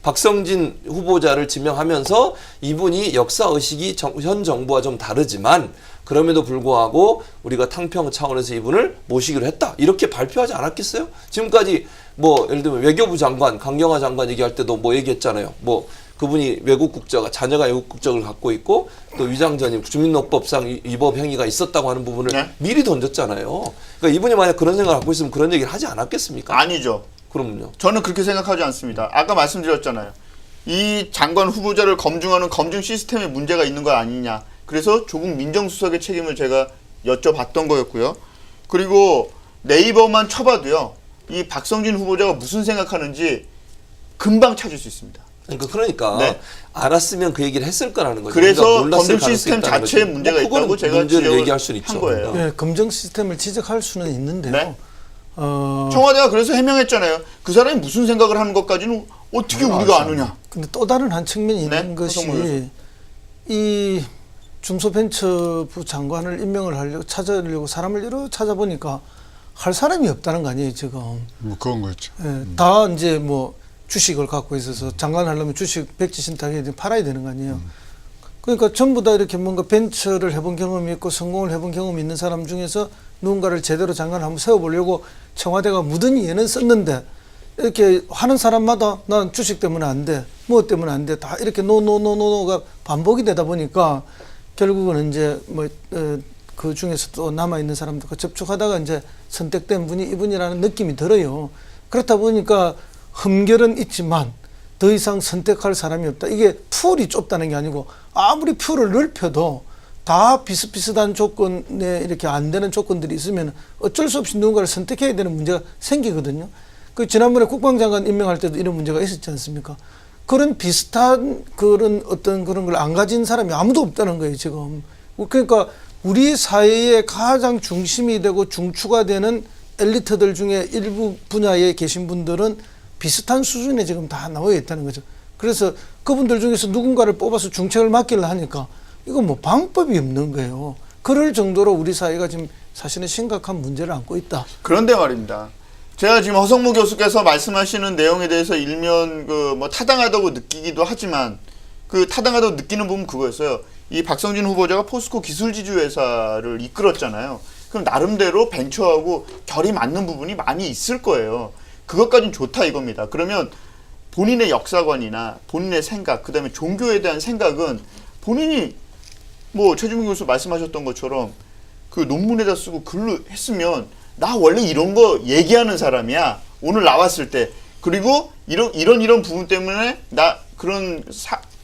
박성진 후보자를 지명하면서 이분이 역사의식이 현 정부와 좀 다르지만 그럼에도 불구하고 우리가 탕평 차원에서 이분을 모시기로 했다. 이렇게 발표하지 않았겠어요? 지금까지 뭐 예를 들면 외교부 장관, 강경화 장관 얘기할 때도 뭐 얘기했잖아요. 뭐 그분이 외국 국적, 자녀가 외국 국적을 갖고 있고 또 위장전입, 주민등록법상 위법 행위가 있었다고 하는 부분을
네?
미리 던졌잖아요. 그러니까 이분이 만약 그런 생각을 갖고 있으면 그런 얘기를 하지 않았겠습니까?
아니죠.
그럼요.
저는 그렇게 생각하지 않습니다. 아까 말씀드렸잖아요. 이 장관 후보자를 검증하는 검증 시스템에 문제가 있는 거 아니냐. 그래서 조국 민정수석의 책임을 제가 여쭤봤던 거였고요. 그리고 네이버만 쳐봐도요. 이 박성진 후보자가 무슨 생각하는지 금방 찾을 수 있습니다.
그러니까
네.
알았으면 그 얘기를 했을 거라는 거죠.
그래서
우리가 몰랐을
검증
가능성이
시스템
있다는
자체에
거죠.
문제가
그거는
있다고 제가
문제를
지적을
얘기할 수는
한
있죠.
거예요.
예, 검증 시스템을 지적할 수는 있는데요.
네.
어,
청와대가 그래서 해명했잖아요. 그 사람이 무슨 생각을 하는 것까지는 어떻게 우리가 아느냐.
근데 또 다른 한 측면이
네?
있는 것이
허성무 교수.
이 중소벤처부 장관을 임명을 하려고 찾으려고 사람을 여러 찾아보니까 할 사람이 없다는 거 아니에요 지금.
뭐 그런 거였죠.
예, 다 이제 뭐 주식을 갖고 있어서 장관 하려면 주식 백지 신탁에 팔아야 되는 거 아니에요. 그러니까 전부 다 이렇게 뭔가 벤처를 해본 경험이 있고 성공을 해본 경험이 있는 사람 중에서 누군가를 제대로 장관을 한번 세워보려고 청와대가 무던히 애는 썼는데 이렇게 하는 사람마다 난 주식 때문에 안 돼, 뭐 때문에 안 돼, 다 이렇게 노가 반복이 되다 보니까 결국은 이제 뭐 그 중에서 또 남아 있는 사람들과 접촉하다가 이제 선택된 분이 이분이라는 느낌이 들어요. 그렇다 보니까 흠결은 있지만 더 이상 선택할 사람이 없다. 이게 풀이 좁다는 게 아니고 아무리 풀을 넓혀도 다 비슷비슷한 조건에 이렇게 안 되는 조건들이 있으면 어쩔 수 없이 누군가를 선택해야 되는 문제가 생기거든요. 그 지난번에 국방장관 임명할 때도 이런 문제가 있었지 않습니까? 그런 비슷한 그런 어떤 그런 걸 안 가진 사람이 아무도 없다는 거예요, 지금. 그러니까 우리 사회의 가장 중심이 되고 중추가 되는 엘리트들 중에 일부 분야에 계신 분들은 비슷한 수준에 지금 다 나와 있다는 거죠. 그래서 그분들 중에서 누군가를 뽑아서 중책을 맡기려 하니까 이건 뭐 방법이 없는 거예요. 그럴 정도로 우리 사회가 지금 사실은 심각한 문제를 안고 있다.
그런데 말입니다. 제가 지금 허성무 교수께서 말씀하시는 내용에 대해서 일면 그 뭐 타당하다고 느끼기도 하지만 그 타당하다고 느끼는 부분 그거였어요. 이 박성진 후보자가 포스코 기술지주 회사를 이끌었잖아요. 그럼 나름대로 벤처하고 결이 맞는 부분이 많이 있을 거예요. 그것까지는 좋다 이겁니다. 그러면 본인의 역사관이나 본인의 생각, 그다음에 종교에 대한 생각은 본인이 뭐 최주민 교수 말씀하셨던 것처럼 그 논문에다 쓰고 글로 했으면 나 원래 이런 거 얘기하는 사람이야. 오늘 나왔을 때. 그리고 이런 부분 때문에 나 그런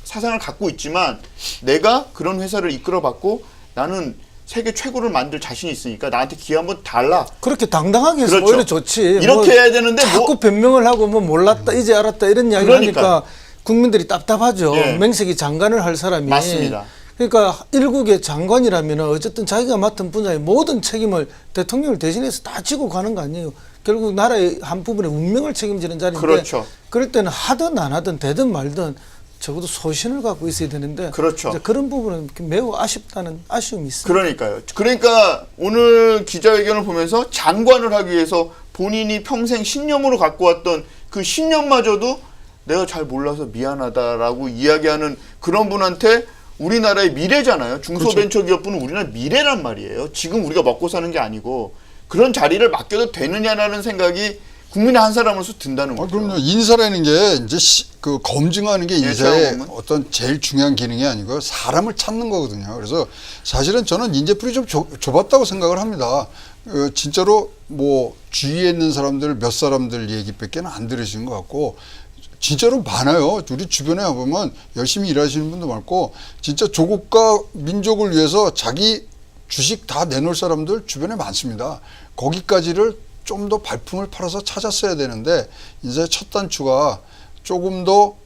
사상을 갖고 있지만 내가 그런 회사를 이끌어봤고 나는 세계 최고를 만들 자신이 있으니까 나한테 기회 한번 달라.
그렇게 당당하게 해서
그렇죠.
오히려 좋지.
이렇게 해야 되는데
자꾸 변명을 하고 뭐 몰랐다 이제 알았다 이런 이야기를
그러니까.
하니까 국민들이 답답하죠.
예.
맹색이 장관을 할 사람이.
맞습니다.
그러니까 일국의 장관이라면 어쨌든 자기가 맡은 분야의 모든 책임을 대통령을 대신해서 다 지고 가는 거 아니에요. 결국 나라의 한 부분의 운명을 책임지는 자리인데
그렇죠.
그럴 때는 하든 안 하든 되든 말든 적어도 소신을 갖고 있어야 되는데
그렇죠.
이제 그런 부분은 매우 아쉽다는 아쉬움이 있습니다.
그러니까요. 그러니까 오늘 기자회견을 보면서 장관을 하기 위해서 본인이 평생 신념으로 갖고 왔던 그 신념마저도 내가 잘 몰라서 미안하다라고 이야기하는 그런 분한테 우리나라의 미래잖아요. 중소벤처기업부는 우리나라 미래란 말이에요. 지금 우리가 먹고 사는 게 아니고 그런 자리를 맡겨도 되느냐라는 생각이 국민의 한 사람으로서 든다는 거죠.
그럼요. 인사라는 게 이제 그 검증하는 게 인사의
보면.
어떤 제일 중요한 기능이 아니고 사람을 찾는 거거든요. 그래서 사실은 저는 인재풀이 좀 좁았다고 생각을 합니다. 진짜로 뭐 주위에 있는 사람들 몇 사람들 얘기밖에 안 들으신 것 같고 진짜로 많아요. 우리 주변에 보면 열심히 일하시는 분도 많고 진짜 조국과 민족을 위해서 자기 주식 다 내놓을 사람들 주변에 많습니다. 거기까지를 좀 더 발품을 팔아서 찾았어야 되는데 이제 첫 단추가 조금 더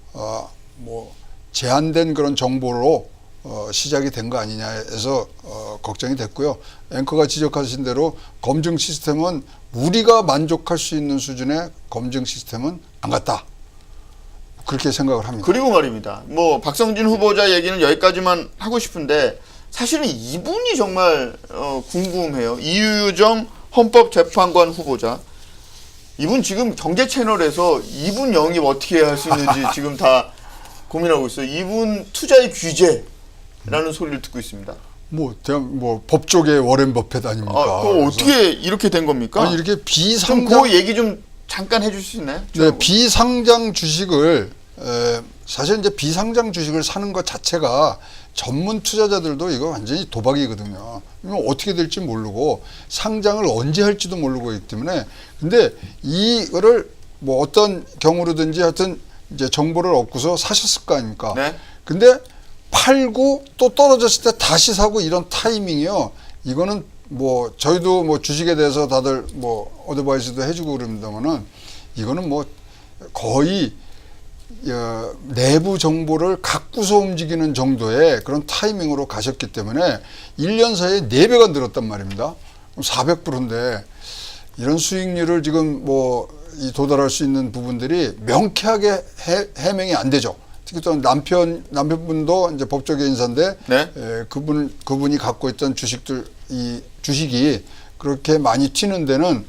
뭐 제한된 그런 정보로 시작이 된 거 아니냐 해서 걱정이 됐고요. 앵커가 지적하신 대로 검증 시스템은 우리가 만족할 수 있는 수준의 검증 시스템은 안 갔다. 그렇게 생각을 합니다.
그리고 말입니다. 뭐 박성진 후보자 얘기는 여기까지만 하고 싶은데 사실은 이분이 정말 궁금해요. 이유정 헌법재판관 후보자. 이분 지금 경제 채널에서 이분 영입 어떻게 할 수 있는지 지금 다 고민하고 있어요. 이분 투자의 규제라는 소리를 듣고 있습니다.
뭐 법조계 워렌 버핏 아닙니까?
그거 어떻게 이렇게 된 겁니까?
아니 이렇게
좀
비상장
그 얘기 좀 잠깐 해줄 수 있나요?
네, 비상장 주식을 사실 이제 비상장 주식을 사는 것 자체가 전문 투자자들도 이거 완전히 도박이거든요. 이거 어떻게 될지 모르고 상장을 언제 할지도 모르고 있기 때문에 근데 이거를 뭐 어떤 경우로든지 하여튼 이제 정보를 얻고서 사셨을 거 아닙니까?
네.
근데 팔고 또 떨어졌을 때 다시 사고 이런 타이밍이요. 이거는 뭐 저희도 뭐 주식에 대해서 다들 뭐 어드바이스도 해주고 그럽니다만은 이거는 뭐 거의 내부 정보를 갖고서 움직이는 정도의 그런 타이밍으로 가셨기 때문에 1년 사이에 4배가 늘었단 말입니다. 400%인데 이런 수익률을 지금 뭐 도달할 수 있는 부분들이 명쾌하게 해명이 안 되죠. 특히 또 남편분도 이제 법조계 인사인데
네.
그분이 갖고 있던 주식이 그렇게 많이 튀는 데는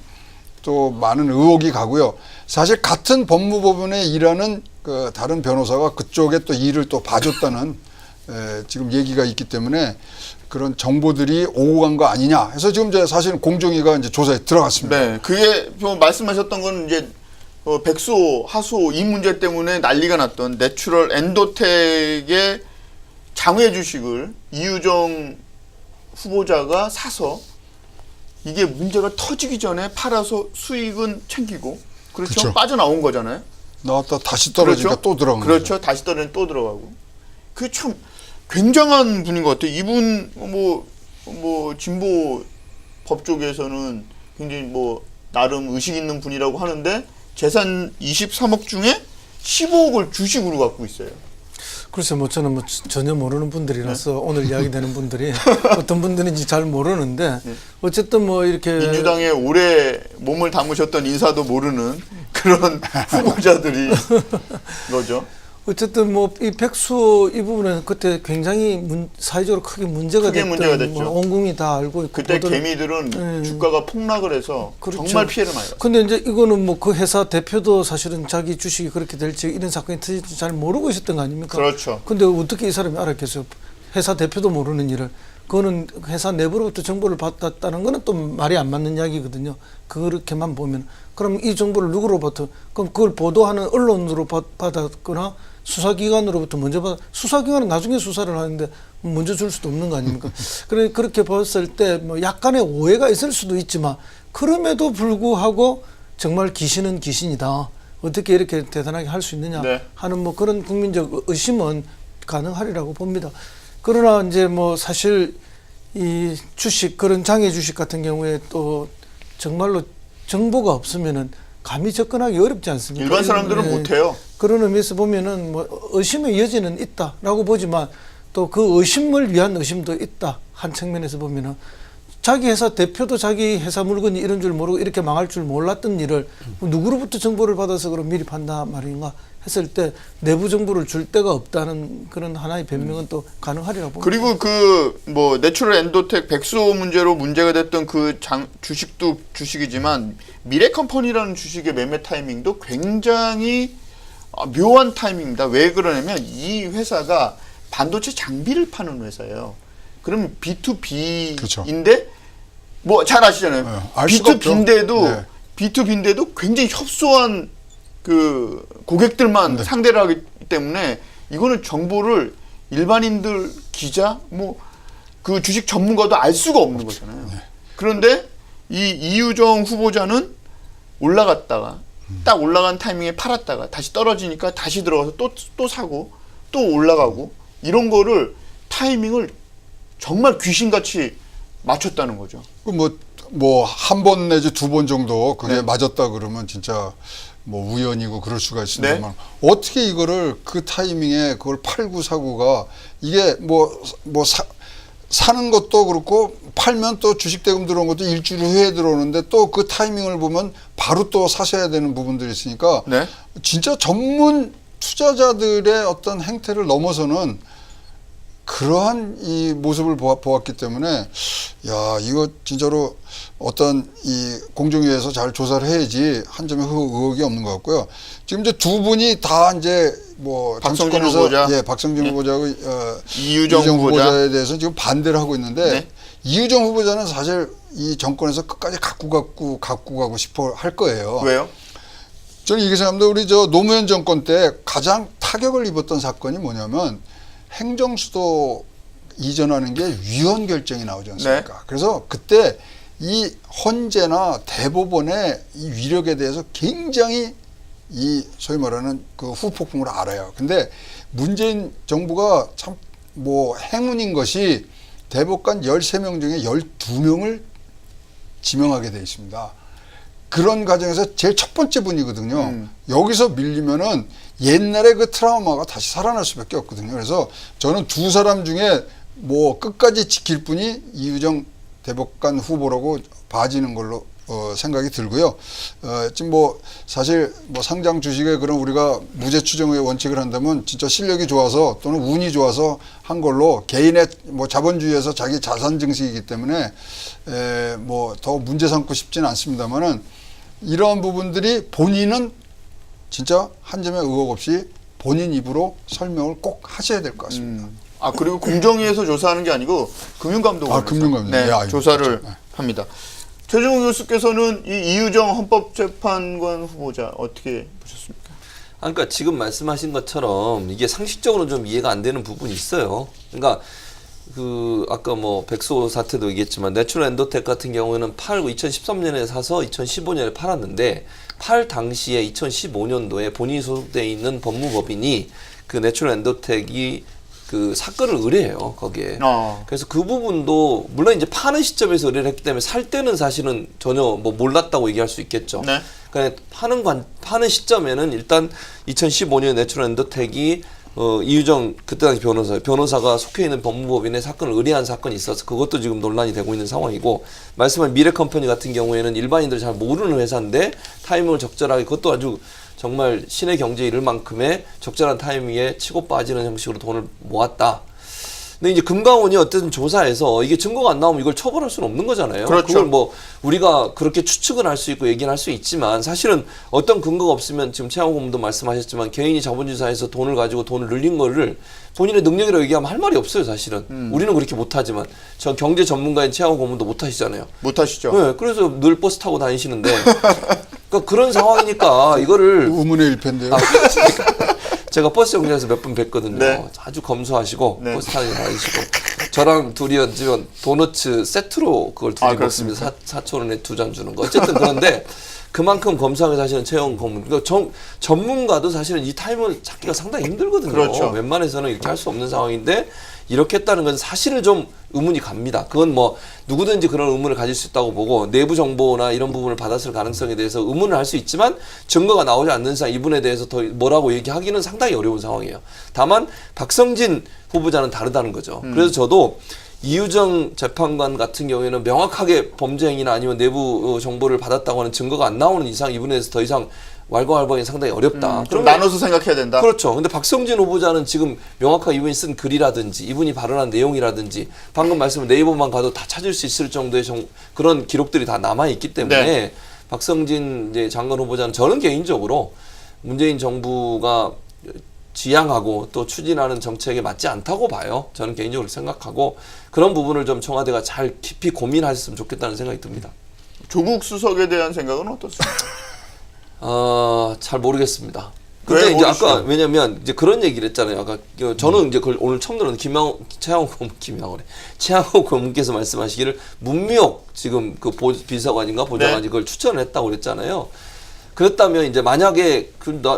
또 많은 의혹이 가고요. 사실 같은 법무법원에 일하는 그 다른 변호사가 그쪽에 또 일을 또 봐줬다는 지금 얘기가 있기 때문에 그런 정보들이 오고 간 거 아니냐 해서 지금 이제 사실은 공정위가 이제 조사에 들어갔습니다.
네, 그게 뭐 말씀하셨던 건 이제 백소, 하소 이 문제 때문에 난리가 났던 내추럴 엔도텍의 장외 주식을 이유정 후보자가 사서 이게 문제가 터지기 전에 팔아서 수익은 챙기고 그렇죠?
그렇죠.
빠져나온 거잖아요.
나왔다 다시 떨어지니까
그렇죠?
또 들어간
그렇죠.
거죠.
다시 떨어지면 또 들어가고. 그 참 굉장한 분인 것 같아요. 이분 뭐 진보 법 쪽에서는 굉장히 뭐 나름 의식 있는 분이라고 하는데 재산 23억 중에 15억을 주식으로 갖고 있어요.
글쎄 뭐 저는 뭐 전혀 모르는 분들이라서 오늘 이야기되는 분들이 어떤 분들인지 잘 모르는데 어쨌든 뭐 이렇게
민주당에 오래 몸을 담으셨던 인사도 모르는 그런 후보자들이 거죠.
어쨌든 뭐 이 백수 이 부분은 그때 굉장히 사회적으로 크게 문제가
크게
됐던
문제가 됐죠.
뭐 온 국민이 다 알고 있고
그때
보도를-
개미들은 주가가 폭락을 해서
그렇죠.
정말 피해를 많이 봤어요.
근데 이제 이거는 뭐 그 회사 대표도 사실은 자기 주식이 그렇게 될지 이런 사건이 터질지 잘 모르고 있었던 거 아닙니까?
그렇죠.
근데 어떻게 이 사람이 알았겠어요? 회사 대표도 모르는 일을. 그거는 회사 내부로부터 정보를 받았다는 거는 또 말이 안 맞는 이야기거든요. 그렇게만 보면. 그럼 이 정보를 누구로부터, 그럼 그걸 보도하는 언론으로 받았거나 수사기관으로부터 먼저 수사기관은 나중에 수사를 하는데 먼저 줄 수도 없는 거 아닙니까? 그렇게 봤을 때 뭐 약간의 오해가 있을 수도 있지만 그럼에도 불구하고 정말 귀신은 귀신이다. 어떻게 이렇게 대단하게 할 수 있느냐
네.
하는 뭐 그런 국민적 의심은 가능하리라고 봅니다. 그러나 이제 뭐 사실 이 주식 그런 장애 주식 같은 경우에 또 정말로 정보가 없으면은 감히 접근하기 어렵지 않습니까?
일반 사람들은
예.
못해요.
그런 의미에서 보면은 뭐 의심의 여지는 있다라고 보지만 또 그 의심을 위한 의심도 있다. 한 측면에서 보면은 자기 회사 대표도 자기 회사 물건이 이런 줄 모르고 이렇게 망할 줄 몰랐던 일을 누구로부터 정보를 받아서 그럼 미리 판다 말인가 했을 때 내부 정보를 줄 데가 없다는 그런 하나의 변명은 또 가능하리라고 봅니다.
그리고 그 뭐 내추럴 엔도텍 백소 문제로 문제가 됐던 그 주식도 주식이지만 미래컴퍼니라는 주식의 매매 타이밍도 굉장히 묘한 타이밍입니다. 왜 그러냐면 이 회사가 반도체 장비를 파는 회사예요. 그러면 B2B인데
그렇죠.
뭐 잘 아시잖아요.
알 수가 없죠.
B2B인데도 굉장히 협소한 그 고객들만 상대를 하기 때문에 이거는 정보를 일반인들 기자 뭐 그 주식 전문가도 알 수가 없는 거잖아요. 그런데 이 이유정 후보자는 올라갔다가 딱 올라간 타이밍에 팔았다가 다시 떨어지니까 다시 들어가서 또 사고 또 올라가고 이런 거를 타이밍을 정말 귀신같이 맞췄다는 거죠.
뭐 한 번 내지 2번 정도 그게 맞았다 그러면 진짜 뭐 우연이고 그럴 수가 있습니다만 어떻게 이거를 그 타이밍에 그걸 팔고 사고가 이게 사는 것도 그렇고 팔면 또 주식 대금 들어온 것도 일주일 후에 들어오는데 또 그 타이밍을 보면 바로 또 사셔야 되는 부분들이 있으니까 진짜 전문 투자자들의 어떤 행태를 넘어서는 그러한 이 모습을 보았기 때문에 야 이거 진짜로 어떤 이 공정위에서 잘 조사를 해야지 한 점의 의혹이 없는 것 같고요. 지금 이제 두 분이 다 이제 뭐
박성준
정치권에서
후보자,
박성준 후보자하고
이유정
후보자에 대해서 지금 반대를 하고 있는데
네.
이유정 후보자는 사실 이 정권에서 끝까지 갖고 가고 싶어 할 거예요.
왜요?
저는 이게 생각합니다. 우리 저 노무현 정권 때 가장 타격을 입었던 사건이 뭐냐면 행정수도 이전하는 게 위헌 결정이 나오지 않습니까? 그래서 그때 이 헌재나 대법원의 이 위력에 대해서 굉장히 이 소위 말하는 그 후폭풍을 알아요. 근데 문재인 정부가 참 뭐 행운인 것이 대법관 13명 중에 12명을 지명하게 돼 있습니다. 그런 과정에서 제일 첫 번째 분이거든요. 여기서 밀리면은 옛날에 그 트라우마가 다시 살아날 수밖에 없거든요. 그래서 저는 두 사람 중에 뭐 끝까지 지킬 분이 이유정 대법관 후보라고 봐지는 걸로 생각이 들고요. 지금 뭐 사실 뭐 상장 주식에 그런 우리가 무죄 추정의 원칙을 한다면 진짜 실력이 좋아서 또는 운이 좋아서 한 걸로 개인의 뭐 자본주의에서 자기 자산 증식이기 때문에 뭐 더 문제 삼고 싶지는 않습니다만은 이러한 부분들이 본인은 진짜 한 점의 의혹 없이 본인 입으로 설명을 꼭 하셔야 될 것 같습니다.
아 그리고 공정위에서 조사하는 게 아니고 금융감독원에서
금융감독원.
네,
네,
조사를
그렇죠. 네.
합니다. 최종훈 교수께서는 이 이유정 헌법재판관 후보자 어떻게 보셨습니까?
그러니까 지금 말씀하신 것처럼 이게 상식적으로 좀 이해가 안 되는 부분이 있어요. 그러니까 그 아까 뭐 백소 사태도 얘기했지만 내추럴 엔도텍 같은 경우에는 팔고 2013년에 사서 2015년에 팔았는데 팔 당시에 2015년도에 본인이 소속돼 있는 법무법인이 그 내추럴 엔도텍이 그 사건을 의뢰해요 거기에. 그래서 그 부분도 물론 이제 파는 시점에서 의뢰를 했기 때문에 살 때는 사실은 전혀 뭐 몰랐다고 얘기할 수 있겠죠.
네.
그러니까 파는 시점에는 일단 2015년 내추럴 엔도텍이 이유정 그때 당시 변호사가 속해 있는 법무법인의 사건을 의뢰한 사건이 있어서 그것도 지금 논란이 되고 있는 상황이고, 말씀한 미래컴퍼니 같은 경우에는 일반인들이 잘 모르는 회사인데 타이밍을 적절하게, 그것도 아주 정말 신의 경제에 이를 만큼의 적절한 타이밍에 치고 빠지는 형식으로 돈을 모았다. 근데 이제 금감원이 어쨌든 조사해서 이게 증거가 안 나오면 이걸 처벌할 수는 없는 거잖아요.
그렇죠.
그걸 뭐 우리가 그렇게 추측은 할 수 있고 얘기는 할 수 있지만 사실은 어떤 근거가 없으면 지금 최양호 고문도 말씀하셨지만 개인이 자본주의사에서 돈을 가지고 돈을 늘린 거를 본인의 능력이라고 얘기하면 할 말이 없어요, 사실은. 우리는 그렇게 못하지만 저 경제 전문가인 최양호 고문도 못하시잖아요.
못하시죠.
네, 그래서 늘 버스 타고 다니시는데 그러니까 그런 상황이니까 이거를
의문의 일패인데요.
제가 버스 정류장에서 몇 번 뵀거든요.
네.
아주 검소하시고
네.
버스 타고 다니시고 저랑 둘이 앉으면 도너츠 세트로 그걸 둘이
그렇습니까?
먹습니다. 4,000원에 2잔 주는 거. 어쨌든 그런데 그만큼 검소하게 사시는 최영 고문. 그러니까 전문가도 사실은 이 타임을 찾기가 상당히 힘들거든요.
그렇죠.
웬만해서는 이렇게 할 수 없는 상황인데 이렇게 했다는 건 사실은 좀 의문이 갑니다. 그건 뭐 누구든지 그런 의문을 가질 수 있다고 보고 내부 정보나 이런 부분을 받았을 가능성에 대해서 의문을 할 수 있지만 증거가 나오지 않는 이상 이분에 대해서 더 뭐라고 얘기하기는 상당히 어려운 상황이에요. 다만 박성진 후보자는 다르다는 거죠. 그래서 저도 이유정 재판관 같은 경우에는 명확하게 범죄 행위나 아니면 내부 정보를 받았다고 하는 증거가 안 나오는 이상 이분에 대해서 더 이상 왈가왈부하기 상당히 어렵다.
좀 나눠서 생각해야 된다.
그렇죠. 근데 박성진 후보자는 지금 명확하게 이분이 쓴 글이라든지 이분이 발언한 내용이라든지 방금 말씀을 네이버만 가도 다 찾을 수 있을 정도의 그런 기록들이 다 남아 있기 때문에
네.
박성진 이제 장관 후보자는 저는 개인적으로 문재인 정부가 지향하고 또 추진하는 정책에 맞지 않다고 봐요. 저는 개인적으로 생각하고 그런 부분을 좀 청와대가 잘 깊이 고민하셨으면 좋겠다는 생각이 듭니다.
조국 수석에 대한 생각은 어떻습니까?
잘 모르겠습니다.
왜
근데 이제
모르시죠?
아까 왜냐면 이제 그런 얘기를 했잖아요. 아까 저는 이제 그걸 오늘 처음 들었는데 최양호 고문께서 말씀하시기를 문미옥 지금 그 비서관인가 보좌관이
네.
그걸 추천을 했다고 그랬잖아요. 그랬다면 이제 만약에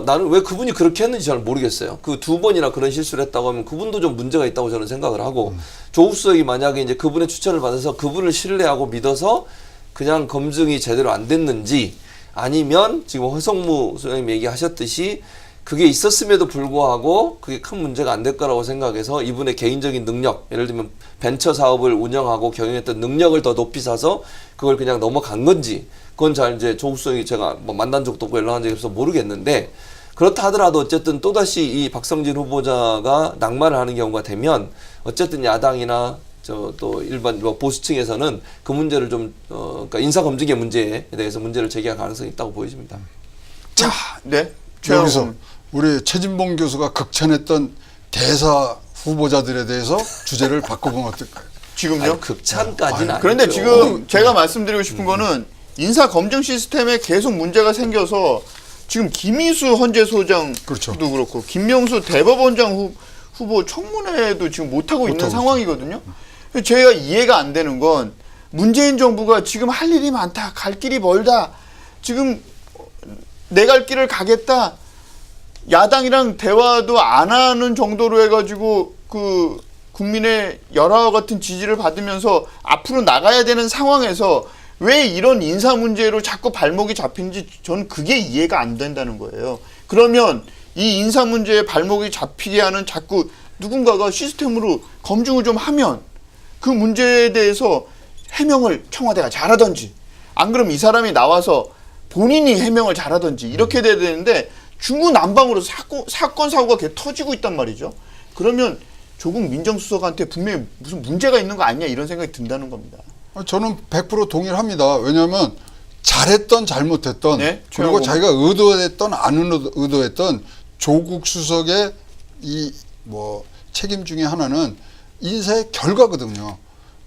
나는 왜 그분이 그렇게 했는지 잘 모르겠어요. 그 두 번이나 그런 실수를 했다고 하면 그분도 좀 문제가 있다고 저는 생각을 하고 조국 수석이 만약에 이제 그분의 추천을 받아서 그분을 신뢰하고 믿어서 그냥 검증이 제대로 안 됐는지 아니면 지금 허성무 소장님 얘기하셨듯이 그게 있었음에도 불구하고 그게 큰 문제가 안 될 거라고 생각해서 이분의 개인적인 능력, 예를 들면 벤처 사업을 운영하고 경영했던 능력을 더 높이 사서 그걸 그냥 넘어간 건지 그건 잘 이제 조국 수석이 제가 뭐 만난 적도 없고 연락한 적이 없어서 모르겠는데 그렇다 하더라도 어쨌든 또다시 이 박성진 후보자가 낙마를 하는 경우가 되면 어쨌든 야당이나 또 일반 보수층에서는 그 문제를 좀 그러니까 인사 검증의 문제에 대해서 문제를 제기할 가능성이 있다고 보여집니다.
자,
네.
여기서
최영훈.
우리 최진봉 교수가 극찬했던 대사 후보자들에 대해서 주제를 바꿔보면 어떨까요?
지금요?
아니, 극찬까지는 아니고요.
그런데 지금 제가 말씀드리고 싶은 거는 인사 검증 시스템에 계속 문제가 생겨서 지금 김희수 헌재소장도
그렇죠.
그렇고 김명수 대법원장 후보 청문회도 지금 못하고 있는 상황이거든요. 제가 이해가 안 되는 건 문재인 정부가 지금 할 일이 많다, 갈 길이 멀다, 지금 내 갈 길을 가겠다, 야당이랑 대화도 안 하는 정도로 해가지고 그 국민의 열화와 같은 지지를 받으면서 앞으로 나가야 되는 상황에서 왜 이런 인사 문제로 자꾸 발목이 잡힌지 저는 그게 이해가 안 된다는 거예요. 그러면 이 인사 문제에 발목이 잡히게 하는 자꾸 누군가가 시스템으로 검증을 좀 하면 그 문제에 대해서 해명을 청와대가 잘하든지, 안 그러면 이 사람이 나와서 본인이 해명을 잘하든지 이렇게 돼야 되는데 중구난방으로 사건 사고가 계속 터지고 있단 말이죠. 그러면 조국 민정수석한테 분명히 무슨 문제가 있는 거 아니냐 이런 생각이 든다는 겁니다.
저는 100% 동의합니다. 왜냐하면 잘했던 잘못했던
네?
그리고
최영호.
자기가 의도했던 안 의도했던 조국 수석의 이 뭐 책임 중에 하나는 인사의 결과거든요.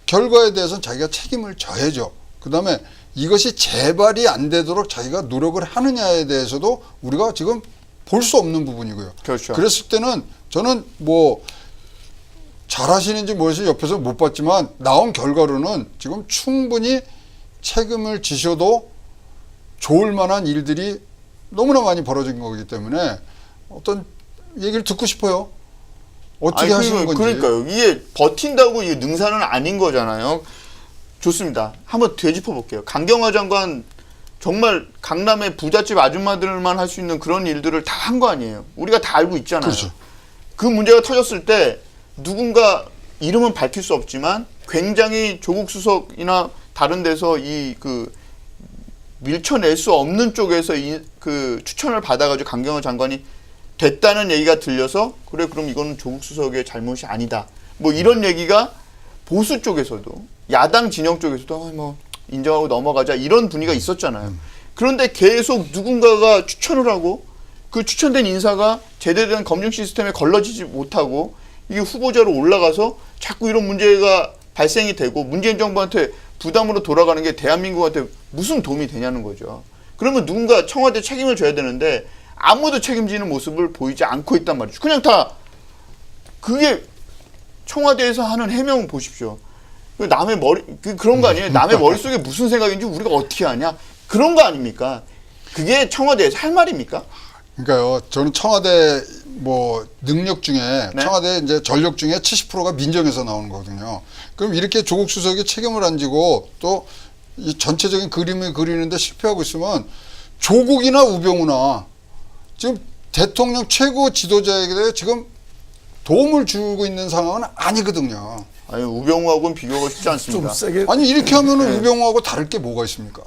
결과에 대해서는 자기가 책임을 져야죠. 그다음에 이것이 재발이 안 되도록 자기가 노력을 하느냐에 대해서도 우리가 지금 볼 수 없는 부분이고요.
그렇죠.
그랬을 때는 저는 뭐 잘하시는지 무엇이 옆에서 못 봤지만 나온 결과로는 지금 충분히 책임을 지셔도 좋을 만한 일들이 너무나 많이 벌어진 거기 때문에 어떤 얘기를 듣고 싶어요. 어떻게 하시는 건지.
그러니까요. 이게 버틴다고 이게 능사는 아닌 거잖아요. 좋습니다. 한번 되짚어 볼게요. 강경화 장관 정말 강남의 부잣집 아줌마들만 할 수 있는 그런 일들을 다 한 거 아니에요. 우리가 다 알고 있잖아요.
그렇죠.
그 문제가 터졌을 때 누군가 이름은 밝힐 수 없지만 굉장히 조국 수석이나 다른 데서 이 그 밀쳐낼 수 없는 쪽에서 그 추천을 받아가지고 강경화 장관이 됐다는 얘기가 들려서 그래 그럼 이거는 조국 수석의 잘못이 아니다. 뭐 이런 얘기가 보수 쪽에서도 야당 진영 쪽에서도 뭐 인정하고 넘어가자 이런 분위기가 있었잖아요. 그런데 계속 누군가가 추천을 하고 그 추천된 인사가 제대로 된 검증 시스템에 걸러지지 못하고 이게 후보자로 올라가서 자꾸 이런 문제가 발생이 되고 문재인 정부한테 부담으로 돌아가는 게 대한민국한테 무슨 도움이 되냐는 거죠. 그러면 누군가 청와대 책임을 져야 되는데 아무도 책임지는 모습을 보이지 않고 있단 말이죠. 그냥 다 그게 청와대에서 하는 해명 보십시오. 남의 머리 그런 거 아니에요. 남의 머릿속에 무슨 생각인지 우리가 어떻게 아냐? 그런 거 아닙니까? 그게 청와대에서 할 말입니까?
그러니까요. 저는 청와대 뭐 능력 중에
네?
청와대 이제 전력 중에 70%가 민정에서 나오는 거거든요. 그럼 이렇게 조국 수석이 책임을 안 지고 또 이 전체적인 그림을 그리는데 실패하고 있으면 조국이나 우병우나 지금 대통령 최고 지도자에게 지금 도움을 주고 있는 상황은 아니거든요.
아니 우병우하고는 비교가 쉽지
좀
않습니다.
세게
아니 이렇게 하면은 우병우하고 다를 게 뭐가 있습니까?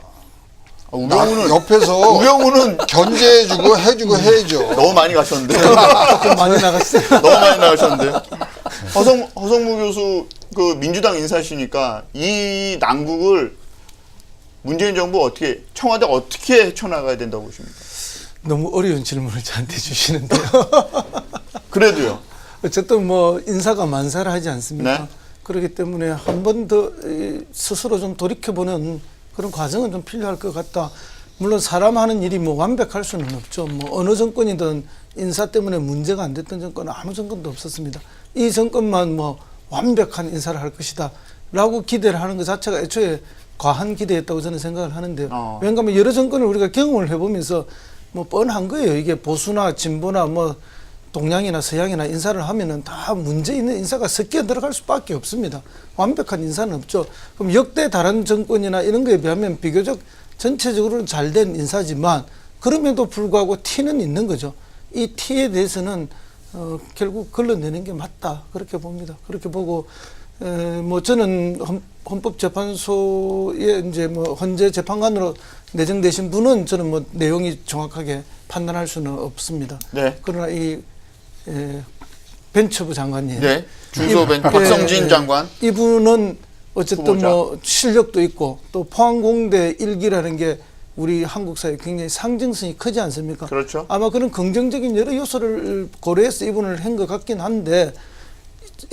우병우는
옆에서
우병우는
견제해주고 해주고 해야죠.
너무 많이 가셨는데.
조금 많이 나갔어요.
너무 많이 나가셨는데. 허성무 교수 그 민주당 인사시니까 이 난국을 문재인 정부 어떻게 청와대 어떻게 헤쳐나가야 된다고 보십니까?
너무 어려운 질문을 저한테 주시는데요.
그래도요.
어쨌든 뭐 인사가 만사를 하지 않습니까?
네.
그렇기 때문에 한 번 더 스스로 좀 돌이켜보는 그런 과정은 좀 필요할 것 같다. 물론 사람 하는 일이 뭐 완벽할 수는 없죠. 뭐 어느 정권이든 인사 때문에 문제가 안 됐던 정권은 아무 정권도 없었습니다. 이 정권만 뭐 완벽한 인사를 할 것이다 라고 기대를 하는 것 자체가 애초에 과한 기대였다고 저는 생각을 하는데요. 왜냐하면 여러 정권을 우리가 경험을 해보면서 뭐 뻔한 거예요. 이게 보수나 진보나 뭐 동양이나 서양이나 인사를 하면은 다 문제 있는 인사가 섞여 들어갈 수밖에 없습니다. 완벽한 인사는 없죠. 그럼 역대 다른 정권이나 이런 거에 비하면 비교적 전체적으로는 잘된 인사지만 그럼에도 불구하고 티는 있는 거죠. 이 티에 대해서는 결국 걸러내는 게 맞다 그렇게 봅니다. 그렇게 보고 뭐 저는 헌법재판소에 이제 뭐 헌재 재판관으로 내정되신 분은 저는 뭐 내용이 정확하게 판단할 수는 없습니다.
네.
그러나 이 벤처부 장관님,
네. 중소벤 박성진 장관.
이분은 어쨌든
후보자.
뭐 실력도 있고 또 포항공대 일기라는 게 우리 한국 사회에 굉장히 상징성이 크지 않습니까?
그렇죠.
아마 그런 긍정적인 여러 요소를 고려해서 이분을 한 것 같긴 한데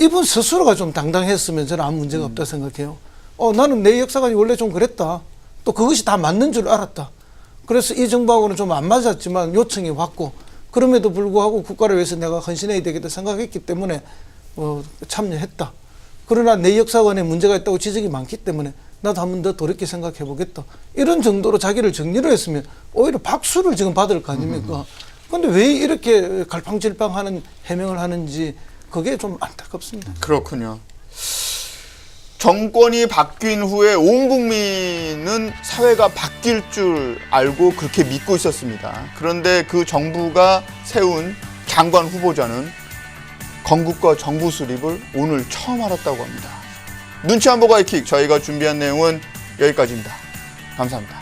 이분 스스로가 좀 당당했으면 저는 아무 문제가 없다 생각해요. 나는 내 역사관이 원래 좀 그랬다. 또 그것이 다 맞는 줄 알았다. 그래서 이 정부하고는 좀 안 맞았지만 요청이 왔고 그럼에도 불구하고 국가를 위해서 내가 헌신해야 되겠다 생각했기 때문에 참여했다. 그러나 내 역사관에 문제가 있다고 지적이 많기 때문에 나도 한 번 더 돌이켜 생각해 보겠다. 이런 정도로 자기를 정리를 했으면 오히려 박수를 지금 받을 거 아닙니까? 그런데 왜 이렇게 갈팡질팡하는 해명을 하는지 그게 좀 안타깝습니다.
그렇군요. 정권이 바뀐 후에 온 국민은 사회가 바뀔 줄 알고 그렇게 믿고 있었습니다. 그런데 그 정부가 세운 장관 후보자는 건국과 정부 수립을 오늘 처음 알았다고 합니다. 눈치 안 보고 하이킥, 저희가 준비한 내용은 여기까지입니다. 감사합니다.